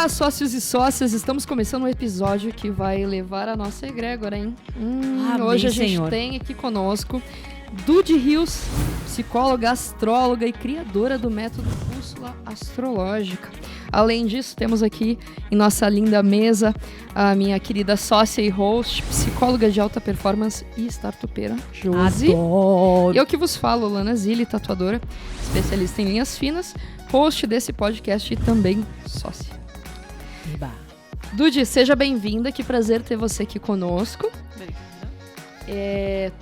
Olá, sócios e sócias, estamos começando um episódio que vai levar a nossa egrégora, hein? Hoje a gente tem aqui conosco Dude Rios, psicóloga, astróloga e criadora do método Bússola Astrológica. Além disso, temos aqui em nossa linda mesa a minha querida sócia e host, psicóloga de alta performance e startupeira, Josi. Adoro. Eu que vos falo, Lana Zilli, tatuadora, especialista em linhas finas, host desse podcast e também sócia. Eba. Dude, seja bem-vinda, que prazer ter você aqui conosco.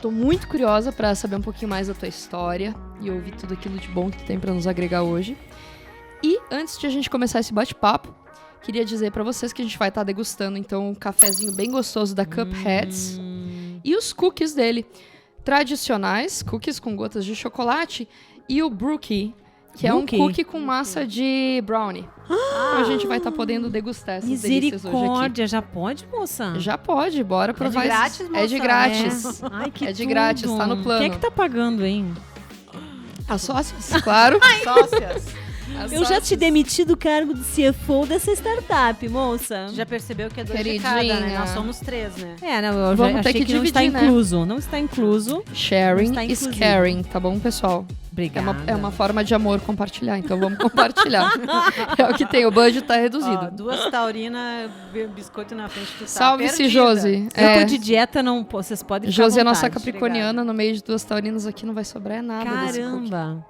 Tô muito curiosa para saber um pouquinho mais da tua história e ouvir tudo aquilo de bom que tu tem para nos agregar hoje. E antes de a gente começar esse bate-papo, queria dizer para vocês que a gente vai estar degustando então um cafezinho bem gostoso da Cupheads e os cookies dele, tradicionais, cookies com gotas de chocolate, e o Brookie, que é um cookie com massa de brownie. Então a gente vai estar podendo degustar essas delícias hoje aqui. Misericórdia, já pode, moça? Já pode, bora provar. É de grátis, moça? É de grátis. Ai, que É de grátis, tá no plano. Quem é que tá pagando, hein? As sócias, claro. Sócias. Eu já te demiti do cargo de CFO dessa startup, moça. Já percebeu que é 2 de Queridinha. cada, né? Nós somos 3, né? Não, eu Vamos já ter achei que que não está dividir, né? incluso. Não está incluso. Sharing Está is inclusive. caring, tá bom, pessoal? Obrigada. É uma forma de amor compartilhar, então vamos compartilhar. É o que tem, o budget tá reduzido. Ó, 2 taurinas, biscoito na frente, tu tá Salve-se, perdida. Josi. Eu tô de dieta, não, vocês podem ficar Josi à é nossa vontade. capricorniana, no meio de 2 taurinas aqui não vai sobrar nada desse cookie. Caramba.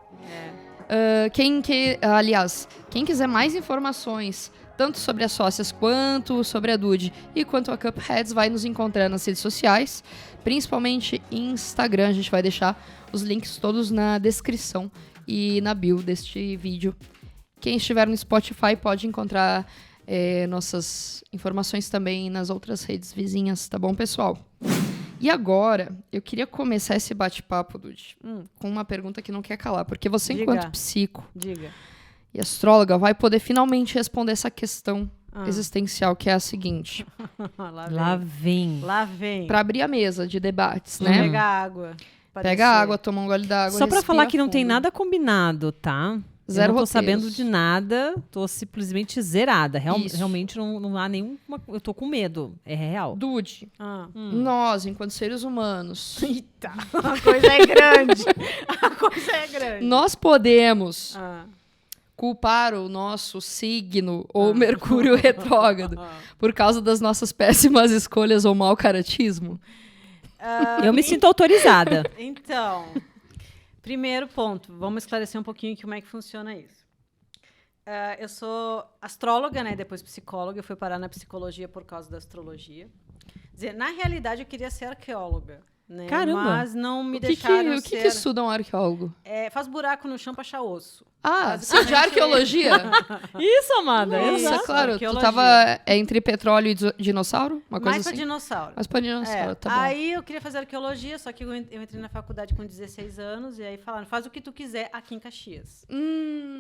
Aliás, quem quiser mais informações, tanto sobre as sócias quanto sobre a Dude e quanto a Cupheads, vai nos encontrar nas redes sociais, principalmente em Instagram. A gente vai deixar os links todos na descrição e na bio deste vídeo. Quem estiver no Spotify pode encontrar nossas informações também nas outras redes vizinhas, tá bom, pessoal? E agora, eu queria começar esse bate-papo, Dude, com uma pergunta que não quer calar. Porque você, Diga. enquanto psico Diga. e astróloga, vai poder finalmente responder essa questão existencial, que é a seguinte. Lá vem. Lá vem. Para abrir a mesa de debates, Vou né? pegar água. pra Pega descer. água, toma um gole d'água, Só pra respira falar que não tem fundo. nada combinado, tá? Zero eu não tô roteiros. sabendo de nada, tô simplesmente zerada. Isso. Realmente não há nenhuma... Eu tô com medo, é real. Dude, Ah. nós, enquanto seres humanos, Eita, a coisa é grande. A coisa é grande. nós podemos Ah. culpar o nosso signo ou Mercúrio retrógrado por causa das nossas péssimas escolhas ou mau caratismo? Eu me sinto autorizada. Então, primeiro ponto, vamos esclarecer um pouquinho como é que funciona isso. Eu sou astróloga, né? Depois psicóloga, eu fui parar na psicologia por causa da astrologia. Quer dizer, na realidade, eu queria ser arqueóloga, né? Caramba! Mas não me O que deixaram que ser... estuda um arqueólogo? Faz buraco no chão pra achar osso. Ah, Basicamente- de arqueologia? Isso, amada. Nossa, Exato. claro. Tu Arqueologia. tava entre petróleo e dinossauro? Uma coisa Mais pra assim? dinossauro. Mais pra dinossauro, tá bom. Aí eu queria fazer arqueologia, só que eu entrei na faculdade com 16 anos e aí falaram, faz o que tu quiser aqui em Caxias.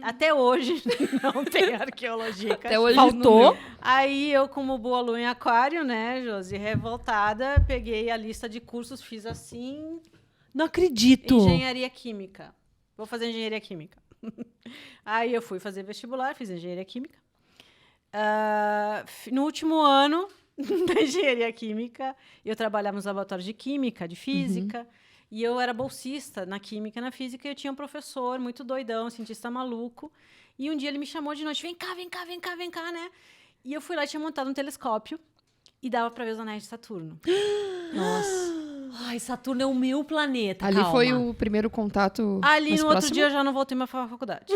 Até hoje não tem arqueologia em Até Caxias. hoje Faltou. não deu. Aí eu, como boa lua em aquário, né, Josi, revoltada, peguei a lista de cursos, fiz assim, Não acredito. engenharia química. Vou fazer engenharia química. Aí eu fui fazer vestibular, fiz engenharia química. No último ano da engenharia química, eu trabalhava nos laboratórios de química, de física, e eu era bolsista na química e na física, e eu tinha um professor muito doidão, cientista maluco, e um dia ele me chamou de noite, vem cá, né? E eu fui lá e tinha montado um telescópio, e dava pra ver os anéis de Saturno. Nossa. Ai, Saturno é o meu planeta, Ali calma. foi o primeiro contato Ali, mais no outro próximo? dia, eu já não voltei mais pra faculdade.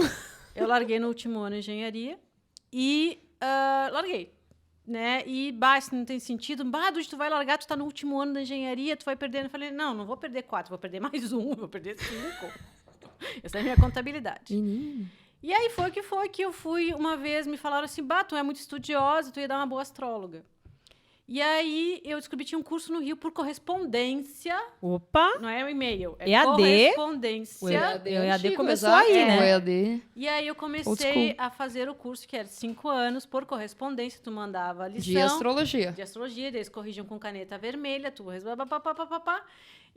Eu larguei no último ano de engenharia e larguei, né? E, isso não tem sentido. Dude, tu vai largar, tu tá no último ano da engenharia, tu vai perder. Eu falei, não vou perder 4, vou perder mais 1, vou perder 5. Essa é a minha contabilidade. Menino. E aí foi que eu fui, uma vez, me falaram assim, tu é muito estudiosa, tu ia dar uma boa astróloga. E aí eu descobri que tinha um curso no Rio por correspondência. Opa. Não é o e-mail, é EAD. correspondência. O EAD antigo, começou exato. aí, né? O EAD. E aí eu Old comecei school. a fazer o curso, que era de 5 anos, por correspondência. Tu mandava a lição De astrologia. de astrologia, eles corrigiam com caneta vermelha, tu papapá.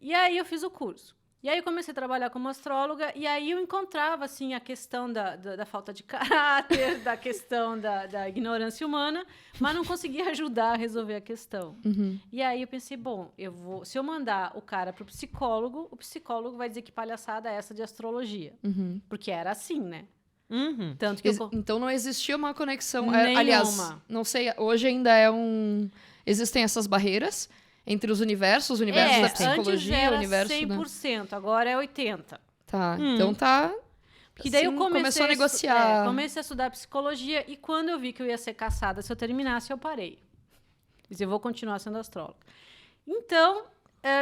E aí eu fiz o curso. E aí eu comecei a trabalhar como astróloga, e aí eu encontrava, assim, a questão da falta de caráter, da questão da ignorância humana, mas não conseguia ajudar a resolver a questão. E aí eu pensei, bom, se eu mandar o cara pro psicólogo, o psicólogo vai dizer que palhaçada é essa de astrologia. Porque era assim, né? Tanto que Então não existia uma conexão. Nenhuma. Aliás, não sei, hoje ainda existem essas barreiras entre os universos da psicologia, antes era o universo 100%, agora é 80%. Tá, então tá. Porque daí assim, eu começou a negociar. Comecei a estudar psicologia e quando eu vi que eu ia ser caçada se eu terminasse, eu parei. Disse, eu vou continuar sendo astróloga. Então,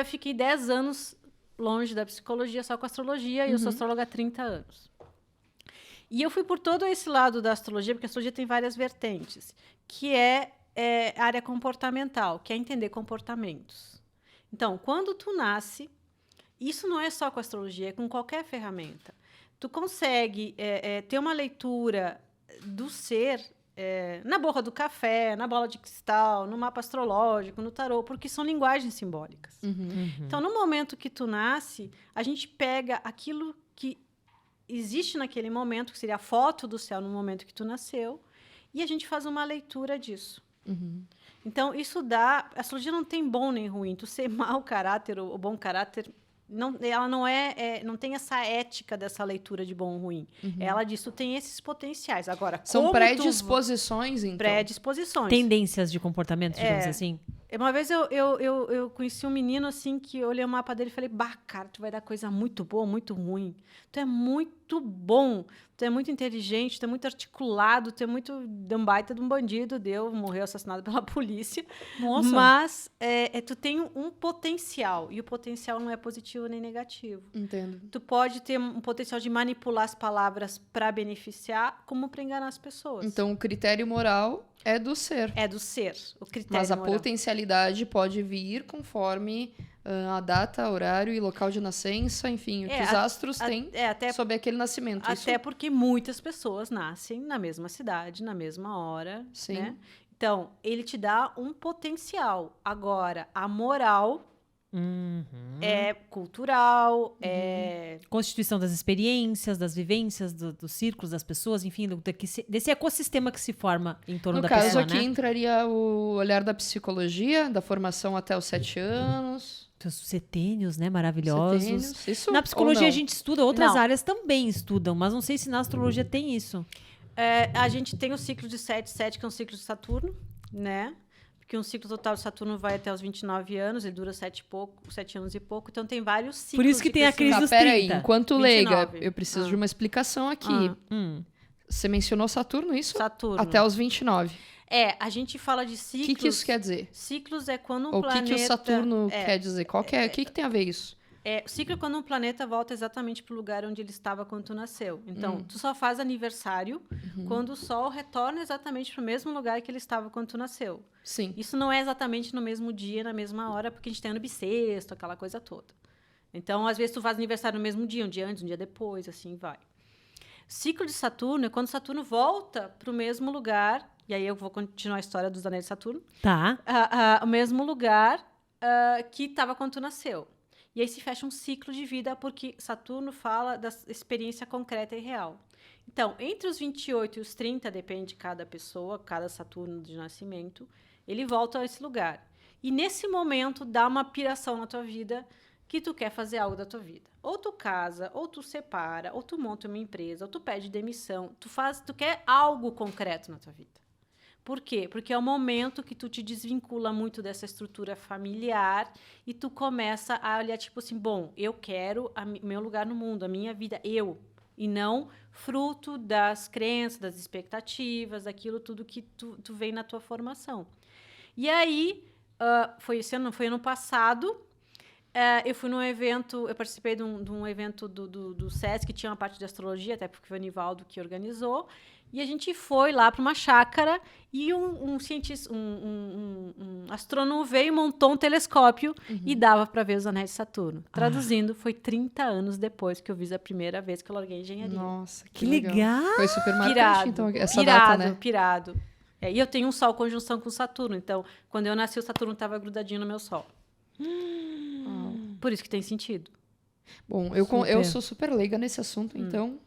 fiquei 10 anos longe da psicologia, só com astrologia, e eu sou astróloga há 30 anos. E eu fui por todo esse lado da astrologia, porque a astrologia tem várias vertentes, que é área comportamental, que é entender comportamentos. Então, quando tu nasce, isso não é só com a astrologia, é com qualquer ferramenta. Tu consegue ter uma leitura do ser na borra do café, na bola de cristal, no mapa astrológico, no tarô, porque são linguagens simbólicas. Então, no momento que tu nasce, a gente pega aquilo que existe naquele momento, que seria a foto do céu no momento que tu nasceu, e a gente faz uma leitura disso. Então, isso dá... A astrologia não tem bom nem ruim. Tu ser mau caráter ou bom caráter, ela não tem essa ética dessa leitura de bom ou ruim. Ela diz, tu tem esses potenciais. Agora, são predisposições, então. Predisposições. Tendências de comportamento, digamos assim. Uma vez eu conheci um menino assim que eu olhei o mapa dele e falei, bah, cara, tu vai dar coisa muito boa, muito ruim. Tu é muito bom, tu é muito inteligente, tu é muito articulado, tu é muito um baita de um bandido, morreu assassinado pela polícia. Nossa. Mas tu tem um potencial, e o potencial não é positivo nem negativo. Entendo. Tu pode ter um potencial de manipular as palavras para beneficiar, como para enganar as pessoas. Então, o critério moral é do ser. É do ser, o critério Mas a moral. potencialidade pode vir conforme a data, horário e local de nascença, enfim, o que os astros têm sobre aquele nascimento. Até porque muitas pessoas nascem na mesma cidade, na mesma hora. Sim. Né? Então, ele te dá um potencial. Agora, a moral é cultural, é... Constituição das experiências, das vivências, dos círculos das pessoas, enfim, desse ecossistema que se forma em torno da pessoa, No caso aqui né? entraria o olhar da psicologia, da formação até os 7 anos. Os setênios, né? Maravilhosos. Setênios. Isso, na psicologia a gente estuda, outras áreas também estudam, mas não sei se na astrologia tem isso. A gente tem o ciclo de 7, que é um ciclo de Saturno, né? Porque um ciclo total de Saturno vai até os 29 anos, ele dura 7 anos e pouco, então tem vários ciclos. Por isso que tem a crise dos 30. Peraí, enquanto 29. leiga, eu preciso de uma explicação aqui. Você mencionou Saturno, isso? Saturno. Até os 29. A gente fala de ciclos... O que isso quer dizer? Ciclos é quando um Ou planeta... o que o Saturno quer dizer? O que tem a ver isso? O ciclo é quando um planeta volta exatamente para o lugar onde ele estava quando tu nasceu. Então, tu só faz aniversário quando o Sol retorna exatamente para o mesmo lugar que ele estava quando tu nasceu. Sim. Isso não é exatamente no mesmo dia, na mesma hora, porque a gente tem ano bissexto, aquela coisa toda. Então, às vezes, tu faz aniversário no mesmo dia, um dia antes, um dia depois, assim vai. Ciclo de Saturno é quando Saturno volta para o mesmo lugar, e aí eu vou continuar a história dos anéis de Saturno. Tá. O mesmo lugar que estava quando tu nasceu. E aí se fecha um ciclo de vida, porque Saturno fala da experiência concreta e real. Então, entre os 28 e os 30, depende de cada pessoa, cada Saturno de nascimento, ele volta a esse lugar. E nesse momento dá uma piração na tua vida, que tu quer fazer algo da tua vida. Ou tu casa, ou tu separa, ou tu monta uma empresa, ou tu pede demissão. Tu quer algo concreto na tua vida. Por quê? Porque é o momento que tu te desvincula muito dessa estrutura familiar e tu começa a olhar tipo assim, bom, eu quero meu lugar no mundo, a minha vida, eu. E não fruto das crenças, das expectativas, daquilo tudo que tu vem na tua formação. E aí, foi ano passado, eu fui num evento, eu participei de um evento do SESC, que tinha uma parte de astrologia, até porque foi o Nivaldo que organizou, e a gente foi lá para uma chácara e um cientista, um astrônomo veio e montou um telescópio e dava para ver os anéis de Saturno. Traduzindo, foi 30 anos depois que eu vi a primeira vez que eu larguei a engenharia. Nossa, que legal! Foi super marcante, então, essa data, né? Pirado. E eu tenho um Sol conjunção com Saturno, então, quando eu nasci, o Saturno estava grudadinho no meu Sol. Por isso que tem sentido. Bom, eu Super. sou super leiga nesse assunto, então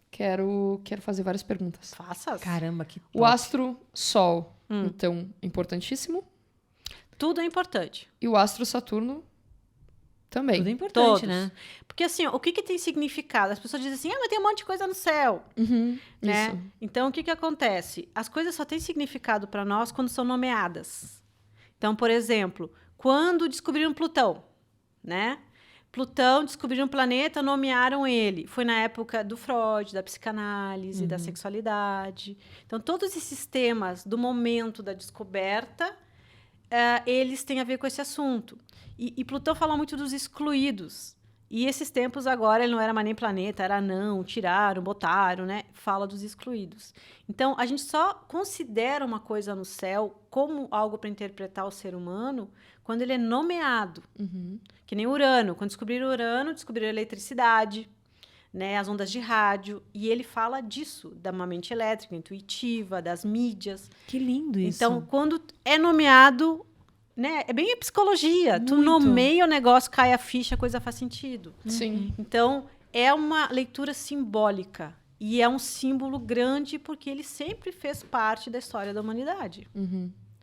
quero fazer várias perguntas. Faça. Caramba, que O top. astro Sol, então, importantíssimo. Tudo é importante. E o astro Saturno também. Tudo é importante, Todos. né? Porque assim, ó, o que tem significado? As pessoas dizem assim, mas tem um monte de coisa no céu. Uhum, Né? Isso. Então, o que acontece? As coisas só têm significado para nós quando são nomeadas. Então, por exemplo, quando descobriram Plutão, né? Plutão, descobriram um planeta, nomearam ele. Foi na época do Freud, da psicanálise, da sexualidade. Então, todos esses temas do momento da descoberta, eles têm a ver com esse assunto. E Plutão fala muito dos excluídos. E esses tempos agora, ele não era mais nem planeta, era não, tiraram, botaram, né? Fala dos excluídos. Então, a gente só considera uma coisa no céu como algo para interpretar o ser humano quando ele é nomeado. Que nem Urano. Quando descobriram Urano, descobriram a eletricidade, né? As ondas de rádio. E ele fala disso, da uma mente elétrica, intuitiva, das mídias. Que lindo isso. Então, quando é nomeado, né? É bem a psicologia. Tu Muito. nomeia o negócio, cai a ficha, a coisa faz sentido. Sim. Então, é uma leitura simbólica. E é um símbolo grande porque ele sempre fez parte da história da humanidade.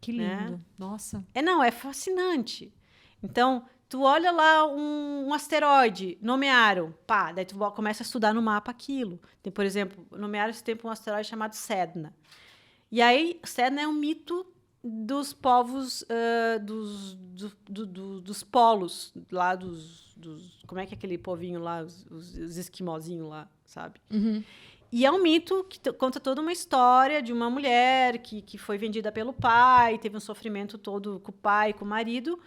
Que lindo. Nossa. Não, é fascinante. Então, tu olha lá um asteroide, nomearam, pá, daí tu começa a estudar no mapa aquilo. Tem, por exemplo, nomearam esse tempo um asteroide chamado Sedna. E aí, Sedna é um mito dos povos dos polos, lá dos... Como é que é aquele povinho lá, os esquimozinhos lá, sabe? E é um mito que conta toda uma história de uma mulher que foi vendida pelo pai, teve um sofrimento todo com o pai, com o marido,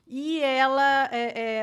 e ela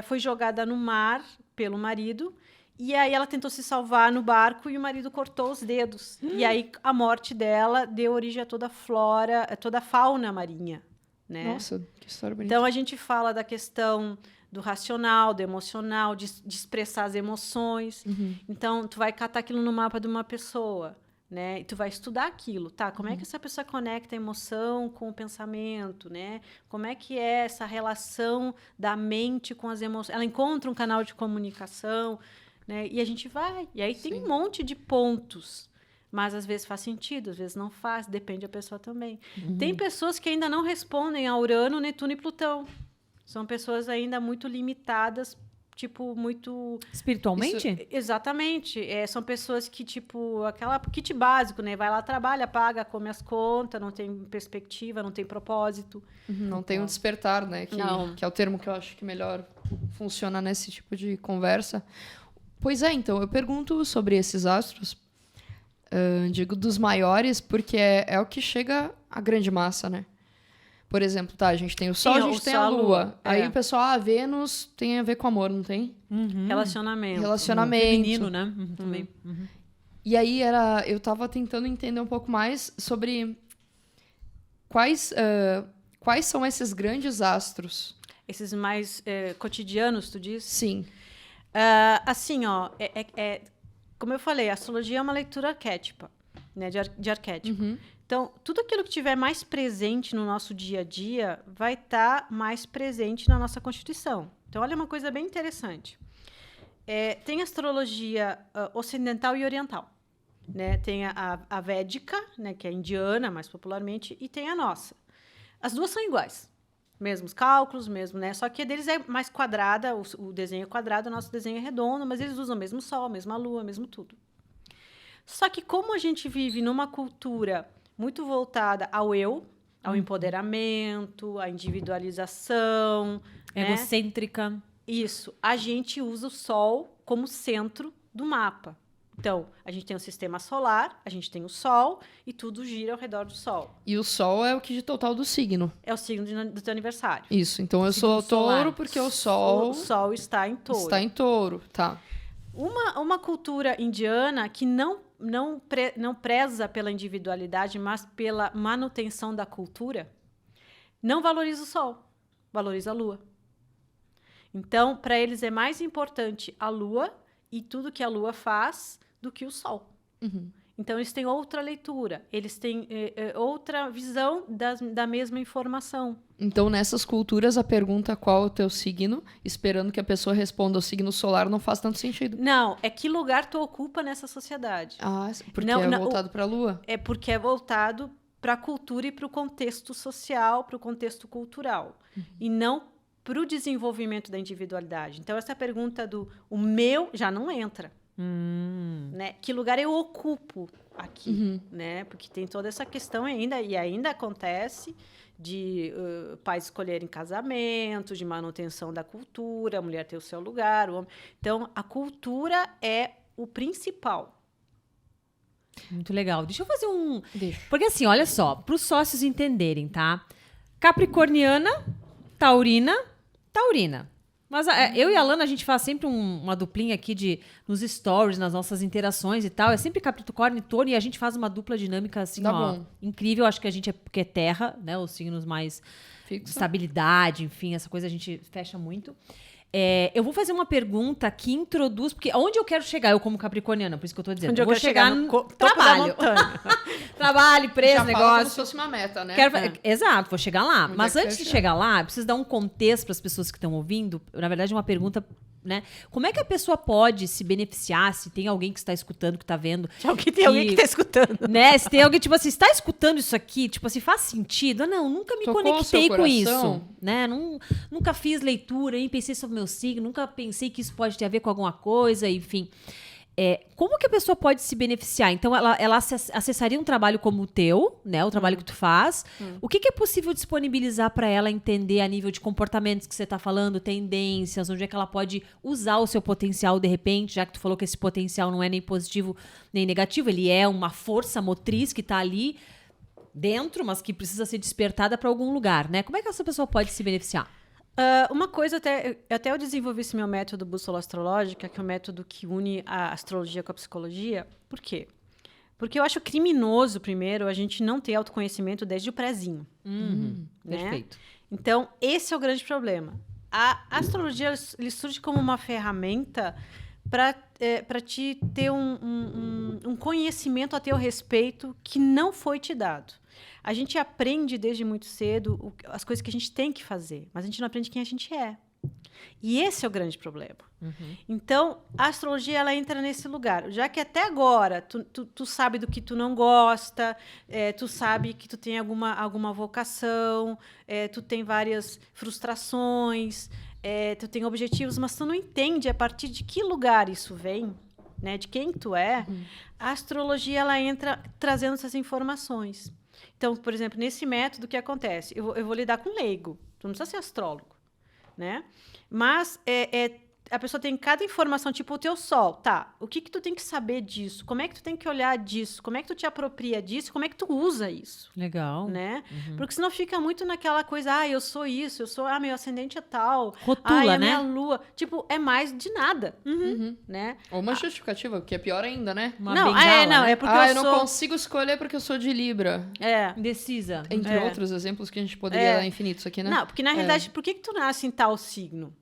foi jogada no mar pelo marido, e aí ela tentou se salvar no barco e o marido cortou os dedos. E aí a morte dela deu origem a toda a flora, a toda a fauna marinha, né? Nossa, que história bonita. Então a gente fala da questão do racional, do emocional, de expressar as emoções. Então tu vai catar aquilo no mapa de uma pessoa, né? E tu vai estudar aquilo, tá? Como é que essa pessoa conecta a emoção com o pensamento, né? Como é que é essa relação da mente com as emoções? Ela encontra um canal de comunicação, né? E a gente vai. E aí tem um monte de pontos. Mas às vezes faz sentido, às vezes não faz, depende da pessoa também. Tem pessoas que ainda não respondem a Urano, Netuno e Plutão. São pessoas ainda muito limitadas, tipo, muito... Espiritualmente? Exatamente. São pessoas que, tipo, aquela kit básico, né? Vai lá, trabalha, paga, come as contas, não tem perspectiva, não tem propósito. Não tem um despertar, né? Não. Que é o termo que eu acho que melhor funciona nesse tipo de conversa. Pois é, então, eu pergunto sobre esses astros, digo dos maiores, porque é o que chega à grande massa, né? Por exemplo, tá, a gente tem o Sol, Sim, a gente o tem Sol, a Lua. é. Aí o pessoal, Vênus tem a ver com amor, não tem? Relacionamento. Relacionamento. Feminino, né? Também. E aí eu tava tentando entender um pouco mais sobre quais são esses grandes astros. Esses mais cotidianos, tu diz? Sim. Assim, ó, como eu falei, a astrologia é uma leitura arquétipa, né, de arquétipo. Então, tudo aquilo que tiver mais presente no nosso dia a dia vai estar mais presente na nossa Constituição. Então, olha uma coisa bem interessante. Tem astrologia ocidental e oriental. Né? Tem a védica, né, que é indiana, mais popularmente, e tem a nossa. As duas são iguais. Mesmos cálculos, mesmo, né? Só que a deles é mais quadrada, o desenho é quadrado, o nosso desenho é redondo, mas eles usam o mesmo sol, a mesma lua, mesmo tudo. Só que como a gente vive numa cultura muito voltada ao eu, ao empoderamento, à individualização, né? Egocêntrica. Isso. A gente usa o Sol como centro do mapa. Então, a gente tem o sistema solar, a gente tem o Sol e tudo gira ao redor do Sol. E o Sol é o que de total do signo. É o signo do teu aniversário. Isso. Então eu sou solar. touro porque o Sol O Sol está em touro. está em touro. Tá. Uma cultura indiana que não preza pela individualidade, mas pela manutenção da cultura, não valoriza o Sol, valoriza a Lua. Então, para eles é mais importante a Lua e tudo que a Lua faz do que o Sol. Então, eles têm outra leitura, eles têm outra visão da mesma informação. Então, nessas culturas, a pergunta qual é o teu signo, esperando que a pessoa responda o signo solar, não faz tanto sentido. Não, é que lugar tu ocupa nessa sociedade. Ah, porque Não, é não, voltado para a Lua. É porque é voltado para a cultura e para o contexto social, para o contexto cultural. E não para o desenvolvimento da individualidade. Então, essa pergunta o meu já não entra. Né? Que lugar eu ocupo aqui? Né? Porque tem toda essa questão ainda, e ainda acontece de pais escolherem casamento, de manutenção da cultura, a mulher ter o seu lugar. O homem. Então, a cultura é o principal. Muito legal. Deixa eu fazer Deixa. Porque assim, olha só, para os sócios entenderem, tá? Capricorniana, taurina. Mas eu e a Lana, a gente faz sempre uma duplinha aqui nos stories, nas nossas interações e tal. É sempre Capricórnio e Touro, e a gente faz uma dupla dinâmica assim, incrível. Acho que a gente porque é terra, né? Os signos mais Fixo. Estabilidade, enfim, essa coisa a gente fecha muito. Eu vou fazer uma pergunta que introduz, porque onde eu quero chegar, eu como capricorniana, por isso que eu tô dizendo. Onde eu vou quero chegar no no topo trabalho. da montanha. Trabalho, preço, Já fala negócio. como se fosse uma meta, né? Exato, vou chegar lá. Onde Mas é que antes quer de chegar? chegar lá, eu preciso dar um contexto para as pessoas que estão ouvindo. Na verdade, uma pergunta, né? Como é que a pessoa pode se beneficiar se tem alguém que está escutando, que está vendo? Tem alguém que está escutando. Né? Se tem alguém, tipo assim, está escutando isso aqui, tipo assim, faz sentido? Não, nunca me Tocou conectei o seu com isso. coração? Né? Nunca fiz leitura, nem pensei sobre o meu signo, nunca pensei que isso pode ter a ver com alguma coisa, enfim. Como que a pessoa pode se beneficiar? Então, ela acessaria um trabalho como o teu, né? O trabalho que tu faz. O que é possível disponibilizar para ela entender a nível de comportamentos que você está falando, tendências, onde é que ela pode usar o seu potencial de repente, já que tu falou que esse potencial não é nem positivo nem negativo, ele é uma força motriz que está ali dentro, mas que precisa ser despertada para algum lugar, né? Como é que essa pessoa pode se beneficiar? Uma coisa, até eu desenvolvi esse meu método bússola astrológica, que é um método que une a astrologia com a psicologia. Por quê? Porque eu acho criminoso, primeiro, a gente não ter autoconhecimento desde o prézinho. Né? Perfeito. Então, esse é o grande problema. A astrologia ele surge como uma ferramenta para te ter um conhecimento a teu respeito que não foi te dado. A gente aprende desde muito cedo as coisas que a gente tem que fazer, mas a gente não aprende quem a gente é. E esse é o grande problema. Então, a astrologia ela entra nesse lugar. Já que até agora tu sabe do que tu não gosta, tu sabe que tu tem alguma vocação, tu tem várias frustrações, tu tem objetivos, mas tu não entende a partir de que lugar isso vem, né, de quem tu é. A astrologia ela entra trazendo essas informações. Então, por exemplo, nesse método, o que acontece? Eu vou lidar com leigo. Tu não precisa ser astrólogo, né? Mas a pessoa tem cada informação, tipo o teu sol. Tá, o que tu tem que saber disso? Como é que tu tem que olhar disso? Como é que tu te apropria disso? Como é que tu usa isso? Legal. Né? Porque senão fica muito naquela coisa, eu sou isso, meu ascendente é tal. Rotula, a né? minha lua. Tipo, é mais de nada. Né? Ou uma justificativa, que é pior ainda, né? Uma Não, bengala, não, né? é porque eu não consigo escolher porque eu sou de Libra. Indecisa. Entre outros exemplos que a gente poderia dar infinitos aqui, né? Não, porque na realidade, por que tu nasce em tal signo?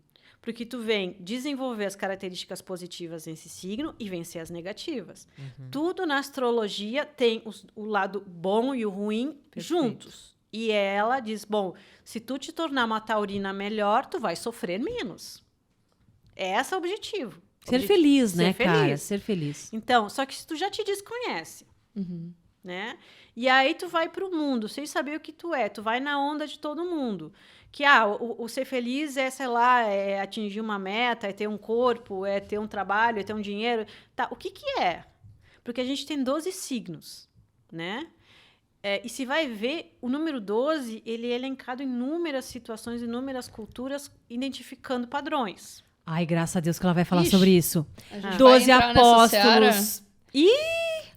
Porque tu vem desenvolver as características positivas nesse signo e vencer as negativas. Tudo na astrologia tem o lado bom e o ruim juntos. E ela diz, bom, se tu te tornar uma taurina melhor, tu vai sofrer menos. Esse é o objetivo. Ser feliz, né, ser cara? feliz. Ser feliz. Então, só que se tu já te desconhece, né? E aí tu vai pro mundo, sem saber o que tu é. Tu vai na onda de todo mundo. Que, o ser feliz é, sei lá, é atingir uma meta, é ter um corpo, é ter um trabalho, é ter um dinheiro. Tá, o que é? Porque a gente tem 12 signos, né? E se vai ver, o número 12, ele é elencado em inúmeras situações, inúmeras culturas, identificando padrões. Ai, graças a Deus que ela vai falar sobre isso. A gente vai 12 entrar nessa seara. apóstolos. Ih!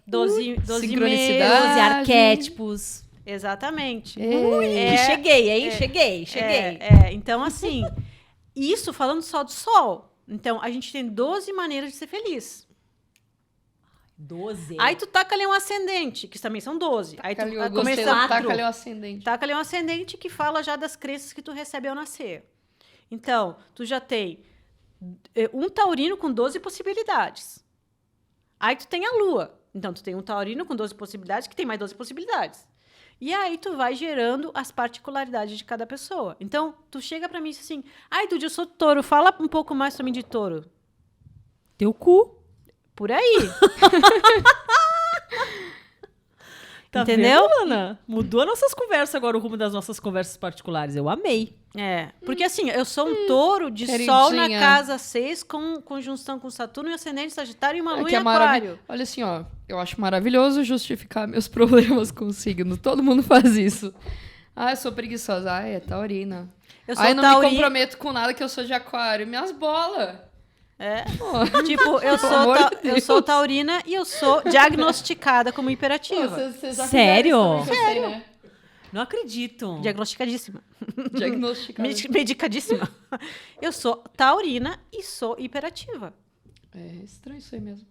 12 sincronicidade. 12 arquétipos. Exatamente. Cheguei, hein? Cheguei. Então, assim, isso falando só do sol. Então, a gente tem 12 maneiras de ser feliz. 12. Aí tu taca ali um ascendente, que também são 12. Aí tu começa taca ali o ascendente. Taca ali um ascendente que fala já das crenças que tu recebe ao nascer. Então, tu já tem um taurino com 12 possibilidades. Aí tu tem a lua, Então, tu tem um taurino com 12 possibilidades, que tem mais 12 possibilidades. E aí, tu vai gerando as particularidades de cada pessoa. Então, tu chega pra mim e diz assim, ai, Dude, eu sou touro, fala um pouco mais pra mim de touro. Teu cu. Por aí. Tá Entendeu? vendo, Ana? Mudou as nossas conversas agora, o rumo das nossas conversas particulares. Eu amei. Porque assim, eu sou um touro de queridinha. sol na casa 6, com conjunção com Saturno e ascendente Sagitário e uma lua em Aquário. Olha assim, ó, eu acho maravilhoso justificar meus problemas com o signo. Todo mundo faz isso. Ah, eu sou preguiçosa. Ah, é taurina. Eu sou Ah, eu não taurina. me comprometo com nada que eu sou de aquário. Minhas bolas. Tipo, amor de eu Deus. sou taurina e eu sou diagnosticada como hiperativa. Vocês já Sério? fizeram isso também, eu sei, né? Não acredito. Diagnosticadíssima. Diagnosticado. Medicadíssima. Eu sou taurina e sou hiperativa. É estranho isso aí mesmo.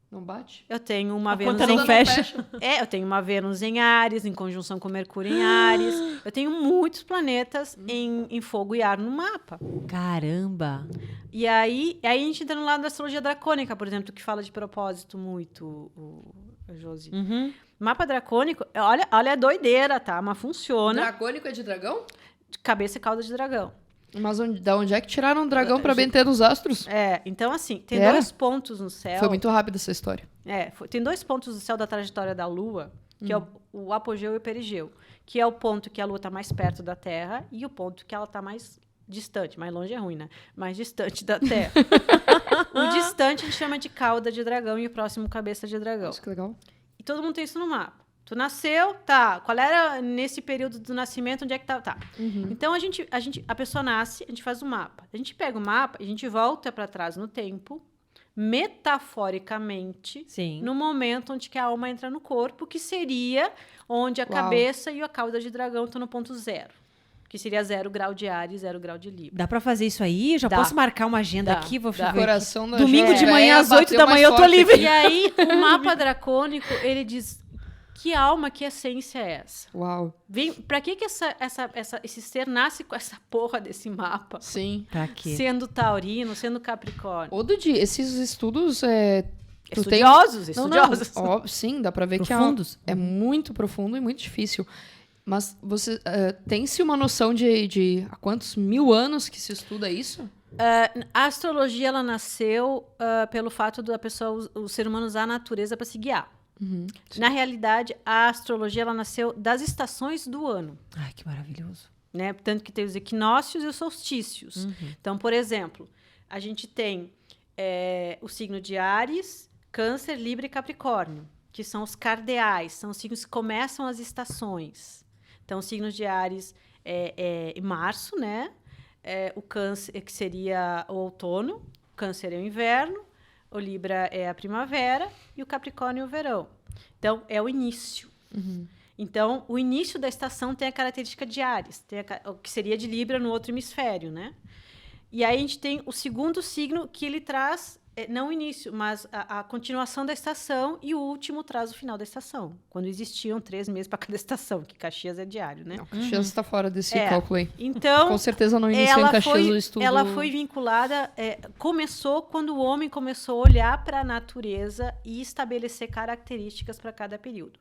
Não bate? Eu tenho uma Vênus conta não em... fecha. eu tenho uma Vênus em Áries, em conjunção com Mercúrio em Áries. Eu tenho muitos planetas em fogo e ar no mapa. Caramba. E aí a gente entra no lado da astrologia dracônica, por exemplo, que fala de propósito muito, o Josi. Uhum. Mapa dracônico, olha a doideira, tá? Mas funciona. Dragônico é de dragão? De cabeça e cauda de dragão. Mas da onde é que tiraram o dragão pra bater nos astros? Então assim, tem Era? 2 pontos no céu. Foi muito rápida essa história. Tem 2 pontos no céu da trajetória da Lua, que é o apogeu e o perigeu, que é o ponto que a Lua está mais perto da Terra e o ponto que ela está mais distante. Mais longe é ruim, né? Mais distante da Terra. O distante a gente chama de cauda de dragão e o próximo cabeça de dragão. Nossa, que legal. E todo mundo tem isso no mapa. Tu nasceu, tá. Qual era nesse período do nascimento, onde é que tá? Tá. Então, a pessoa nasce, a gente faz o mapa. A gente pega o mapa e a gente volta para trás no tempo, metaforicamente, Sim. no momento onde que a alma entra no corpo, que seria onde a Uau. cabeça e a cauda de dragão estão no ponto 0. Que seria 0 grau de Áries, 0 grau de Libra. Dá pra fazer isso aí? Já Dá. posso marcar uma agenda Dá. aqui? Vou Dá. ver. Coração da Domingo gente de manhã, às 8 bateu da mais manhã, eu tô forte livre. aqui. E aí, o mapa dracônico, ele diz... Que alma, que essência é essa? Uau. Pra que esse ser nasce com essa porra desse mapa? Sim. Pra quê? Sendo taurino, sendo capricórnio. Ô, Dudi, esses estudos... tu tem- Estudiosos, Não, estudiosos. ó, sim, dá pra ver Profundos. que é muito profundo e muito difícil. Mas você tem-se uma noção de há quantos 1000 anos que se estuda isso? A astrologia, ela nasceu pelo fato da pessoa, o ser humano usar a natureza para se guiar. Na realidade, a astrologia, ela nasceu das estações do ano. Ai, que maravilhoso. Né? Tanto que tem os equinócios e os solstícios. Então, por exemplo, a gente tem o signo de Áries, Câncer, Libra e Capricórnio, que são os cardeais, são os signos que começam as estações. Então, os signos de Áries é em março, né? O Câncer, que seria o outono, o Câncer é o inverno, o Libra é a primavera e o Capricórnio é o verão. Então, é o início. Então, o início da estação tem a característica de Áries, o que seria de Libra no outro hemisfério, né? E aí a gente tem o segundo signo que ele traz, não o início, mas a continuação da estação, e o último traz o final da estação, quando existiam 3 meses para cada estação, que Caxias é diário, né? Não, Caxias está fora desse É. cálculo aí. Então, Com certeza não iniciou em Caxias o estudo. ela foi vinculada, começou quando o homem começou a olhar para a natureza e estabelecer características para cada período.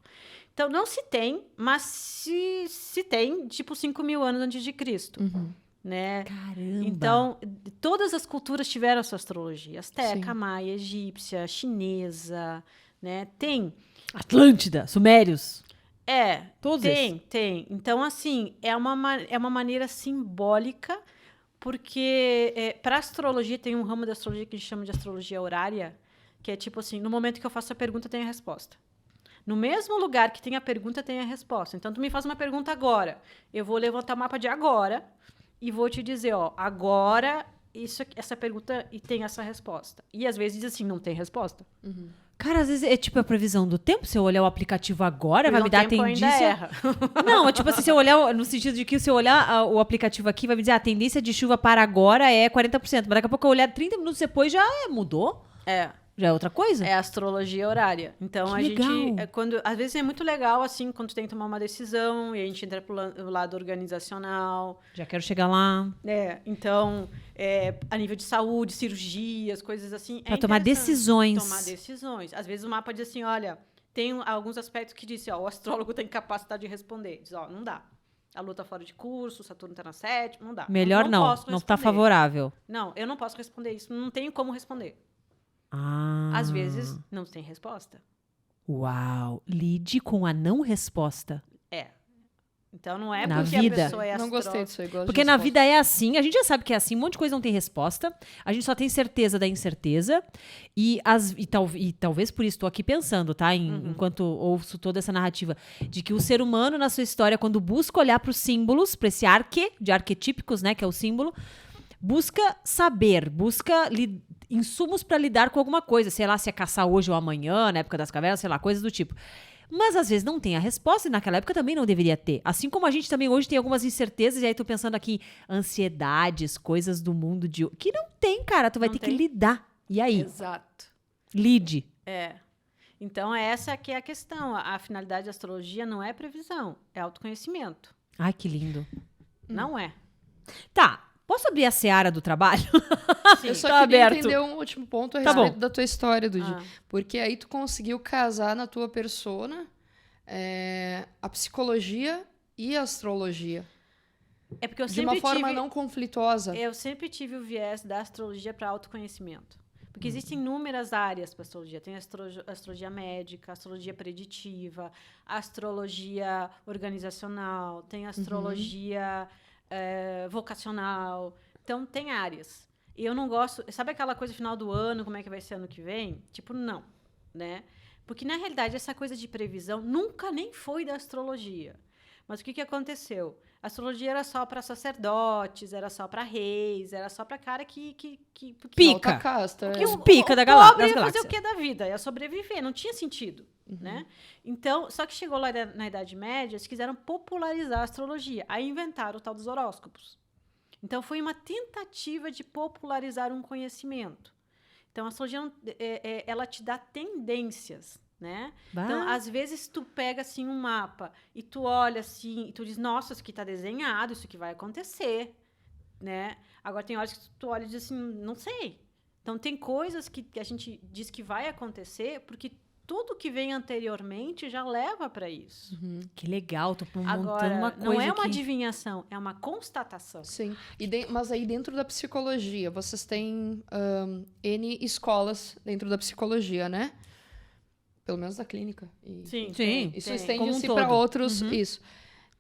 Então, não se tem, mas se tem, tipo 5.000 anos antes de Cristo. Né? Caramba. Então, todas as culturas tiveram a sua astrologia. Azteca, Sim. maia, egípcia, chinesa, né? Tem. Atlântida, Sumérios. Todos esses. tem. Então, assim, é uma maneira simbólica, porque para astrologia tem um ramo da astrologia que a gente chama de astrologia horária, que é tipo assim, no momento que eu faço a pergunta, tem a resposta. No mesmo lugar que tem a pergunta, tem a resposta. Então, tu me faz uma pergunta agora. Eu vou levantar o mapa de agora e vou te dizer, ó, agora essa pergunta e tem essa resposta. E às vezes diz assim, não tem resposta. Cara, às vezes é tipo a previsão do tempo. Se eu olhar o aplicativo agora, vai me dar a Tempo ainda tendência. erra. Não, é tipo assim, se eu olhar no sentido de que se eu olhar o aplicativo aqui, vai me dizer a tendência de chuva para agora é 40%. Mas daqui a pouco eu olhar 30 minutos depois já mudou. Já é outra coisa? É astrologia horária. Então, Que a legal. gente... às vezes é muito legal, assim, quando tu tem que tomar uma decisão e a gente entra pro lado organizacional. Já quero chegar lá. Então, a nível de saúde, cirurgias, coisas assim. Pra tomar interessante. decisões. Tomar decisões. Às vezes o mapa diz assim, olha, tem alguns aspectos que diz, o astrólogo tem capacidade de responder. Diz, não dá. A Lua tá fora de curso, Saturno tá na sétima, não dá. Melhor não posso não tá responder. favorável. Não, eu não posso responder isso, não tenho como responder. Ah. Às vezes, não tem resposta. Uau. Lide com a não resposta. Então, não é Na porque vida. a pessoa é Não gostei astróloga. disso aí. Gosto Porque de na resposta. vida é assim, a gente já sabe que é assim, um monte de coisa não tem resposta, a gente só tem certeza da incerteza, e talvez por isso estou aqui pensando, tá? Enquanto ouço toda essa narrativa, de que o ser humano na sua história, quando busca olhar para os símbolos, para esse de arquetípicos, né, que é o símbolo, busca saber, busca insumos para lidar com alguma coisa, sei lá, se é caçar hoje ou amanhã, na época das cavernas, sei lá, coisas do tipo. Mas às vezes não tem a resposta e naquela época também não deveria ter. Assim como a gente também hoje tem algumas incertezas e aí tô pensando aqui ansiedades, coisas do mundo que não tem, cara, tu vai Não ter que tem. lidar. E aí? Exato. Lide. Então, essa que é a questão. A finalidade da astrologia não é previsão, é autoconhecimento. Ai, que lindo. Não é. Tá, posso abrir a seara do trabalho? Eu só Tá queria aberto. entender um último ponto a Tá respeito bom. da tua história, Dudy. Ah. Porque aí tu conseguiu casar na tua persona a psicologia e a astrologia. É porque eu De sempre uma forma tive... não conflituosa. Eu sempre tive o viés da astrologia para autoconhecimento. Porque existem inúmeras áreas para astrologia. Tem astrologia médica, astrologia preditiva, astrologia organizacional, tem astrologia vocacional. Então, tem áreas. E eu não gosto... Sabe aquela coisa final do ano, como é que vai ser ano que vem? Tipo, não, né? Porque, na realidade, essa coisa de previsão nunca nem foi da astrologia. Mas o que aconteceu? A astrologia era só para sacerdotes, era só para reis, era só para cara que Pica. Alta casta. porque Os o pica da pobre das ia fazer galáxias. o que da vida? Ia sobreviver, não tinha sentido, né? Então, só que chegou lá na Idade Média, eles quiseram popularizar a astrologia. Aí inventaram o tal dos horóscopos. Então, foi uma tentativa de popularizar um conhecimento. Então, a astrologia, ela te dá tendências, né? Então, às vezes, tu pega, assim, um mapa e tu olha, assim, e tu diz, nossa, isso aqui tá desenhado, isso aqui vai acontecer, né? Agora, tem horas que tu olha e diz assim, não sei. Então, tem coisas que a gente diz que vai acontecer porque tudo que vem anteriormente já leva para isso. Que legal, tô montando Agora, uma coisa não é uma aqui. adivinhação, é uma constatação. Sim. Mas aí dentro da psicologia, vocês têm N escolas dentro da psicologia, né? Pelo menos da clínica. Sim. Isso como um estende-se todo. para outros. Isso.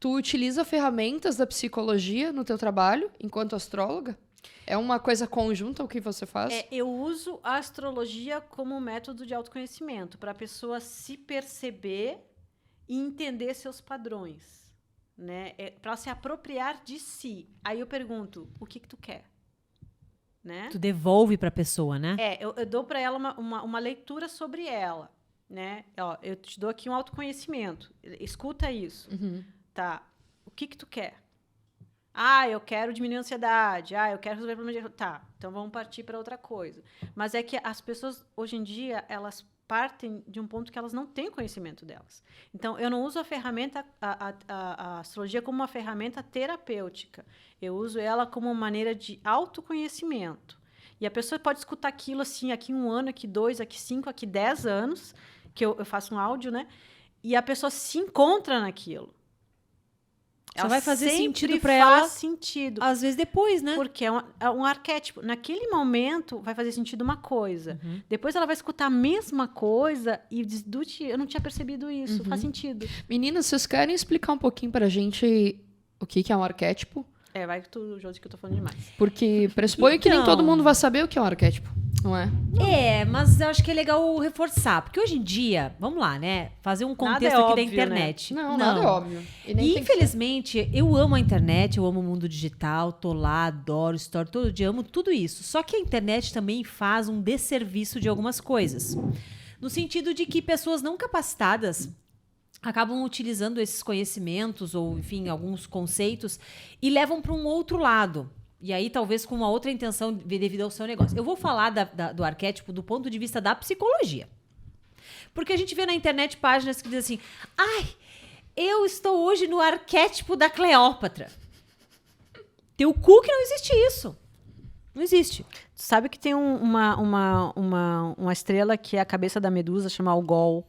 Tu utiliza ferramentas da psicologia no teu trabalho enquanto astróloga? É uma coisa conjunta o que você faz? Eu uso a astrologia como método de autoconhecimento, para a pessoa se perceber e entender seus padrões, né? Para se apropriar de si. Aí eu pergunto, o que tu quer? Né? Tu devolve pra pessoa, né? Eu dou para ela uma leitura sobre ela, né? Ó, eu te dou aqui um autoconhecimento. Escuta isso. Tá. O que tu quer? Eu quero diminuir a ansiedade. Eu quero resolver problemas de... Tá, então vamos partir para outra coisa. Mas é que as pessoas, hoje em dia, elas partem de um ponto que elas não têm conhecimento delas. Então, eu não uso a ferramenta, a astrologia como uma ferramenta terapêutica. Eu uso ela como uma maneira de autoconhecimento. E a pessoa pode escutar aquilo assim, aqui 1 ano, aqui 2, aqui 5, aqui 10 anos, que eu faço um áudio, né? E a pessoa se encontra naquilo. Só vai fazer sentido sempre pra ela. faz sentido. Às vezes depois, né? Porque é um arquétipo. Naquele momento, vai fazer sentido uma coisa. Depois ela vai escutar a mesma coisa e diz, Duty, eu não tinha percebido isso. Faz sentido. Meninas, vocês querem explicar um pouquinho pra gente o que é um arquétipo? Vai tu, Josi, que eu tô falando demais. Porque pressuponho que nem Então. todo mundo vai saber o que é um arquétipo, não é? Mas eu acho que é legal reforçar. Porque hoje em dia, vamos lá, né? Fazer um contexto Nada é aqui da óbvio, internet. Não, nada é óbvio. E nem E, tem que ser. infelizmente, eu amo a internet, eu amo o mundo digital, tô lá, adoro story, todo dia, amo tudo isso. Só que a internet também faz um desserviço de algumas coisas. No sentido de que pessoas não capacitadas acabam utilizando esses conhecimentos ou, enfim, alguns conceitos e levam para um outro lado. E aí, talvez com uma outra intenção devido ao seu negócio. Eu vou falar do arquétipo do ponto de vista da psicologia. Porque a gente vê na internet páginas que dizem assim, ai, eu estou hoje no arquétipo da Cleópatra. Teu cu que não existe isso. Não existe. Tu sabe que tem uma estrela que é a cabeça da Medusa, chama Algol.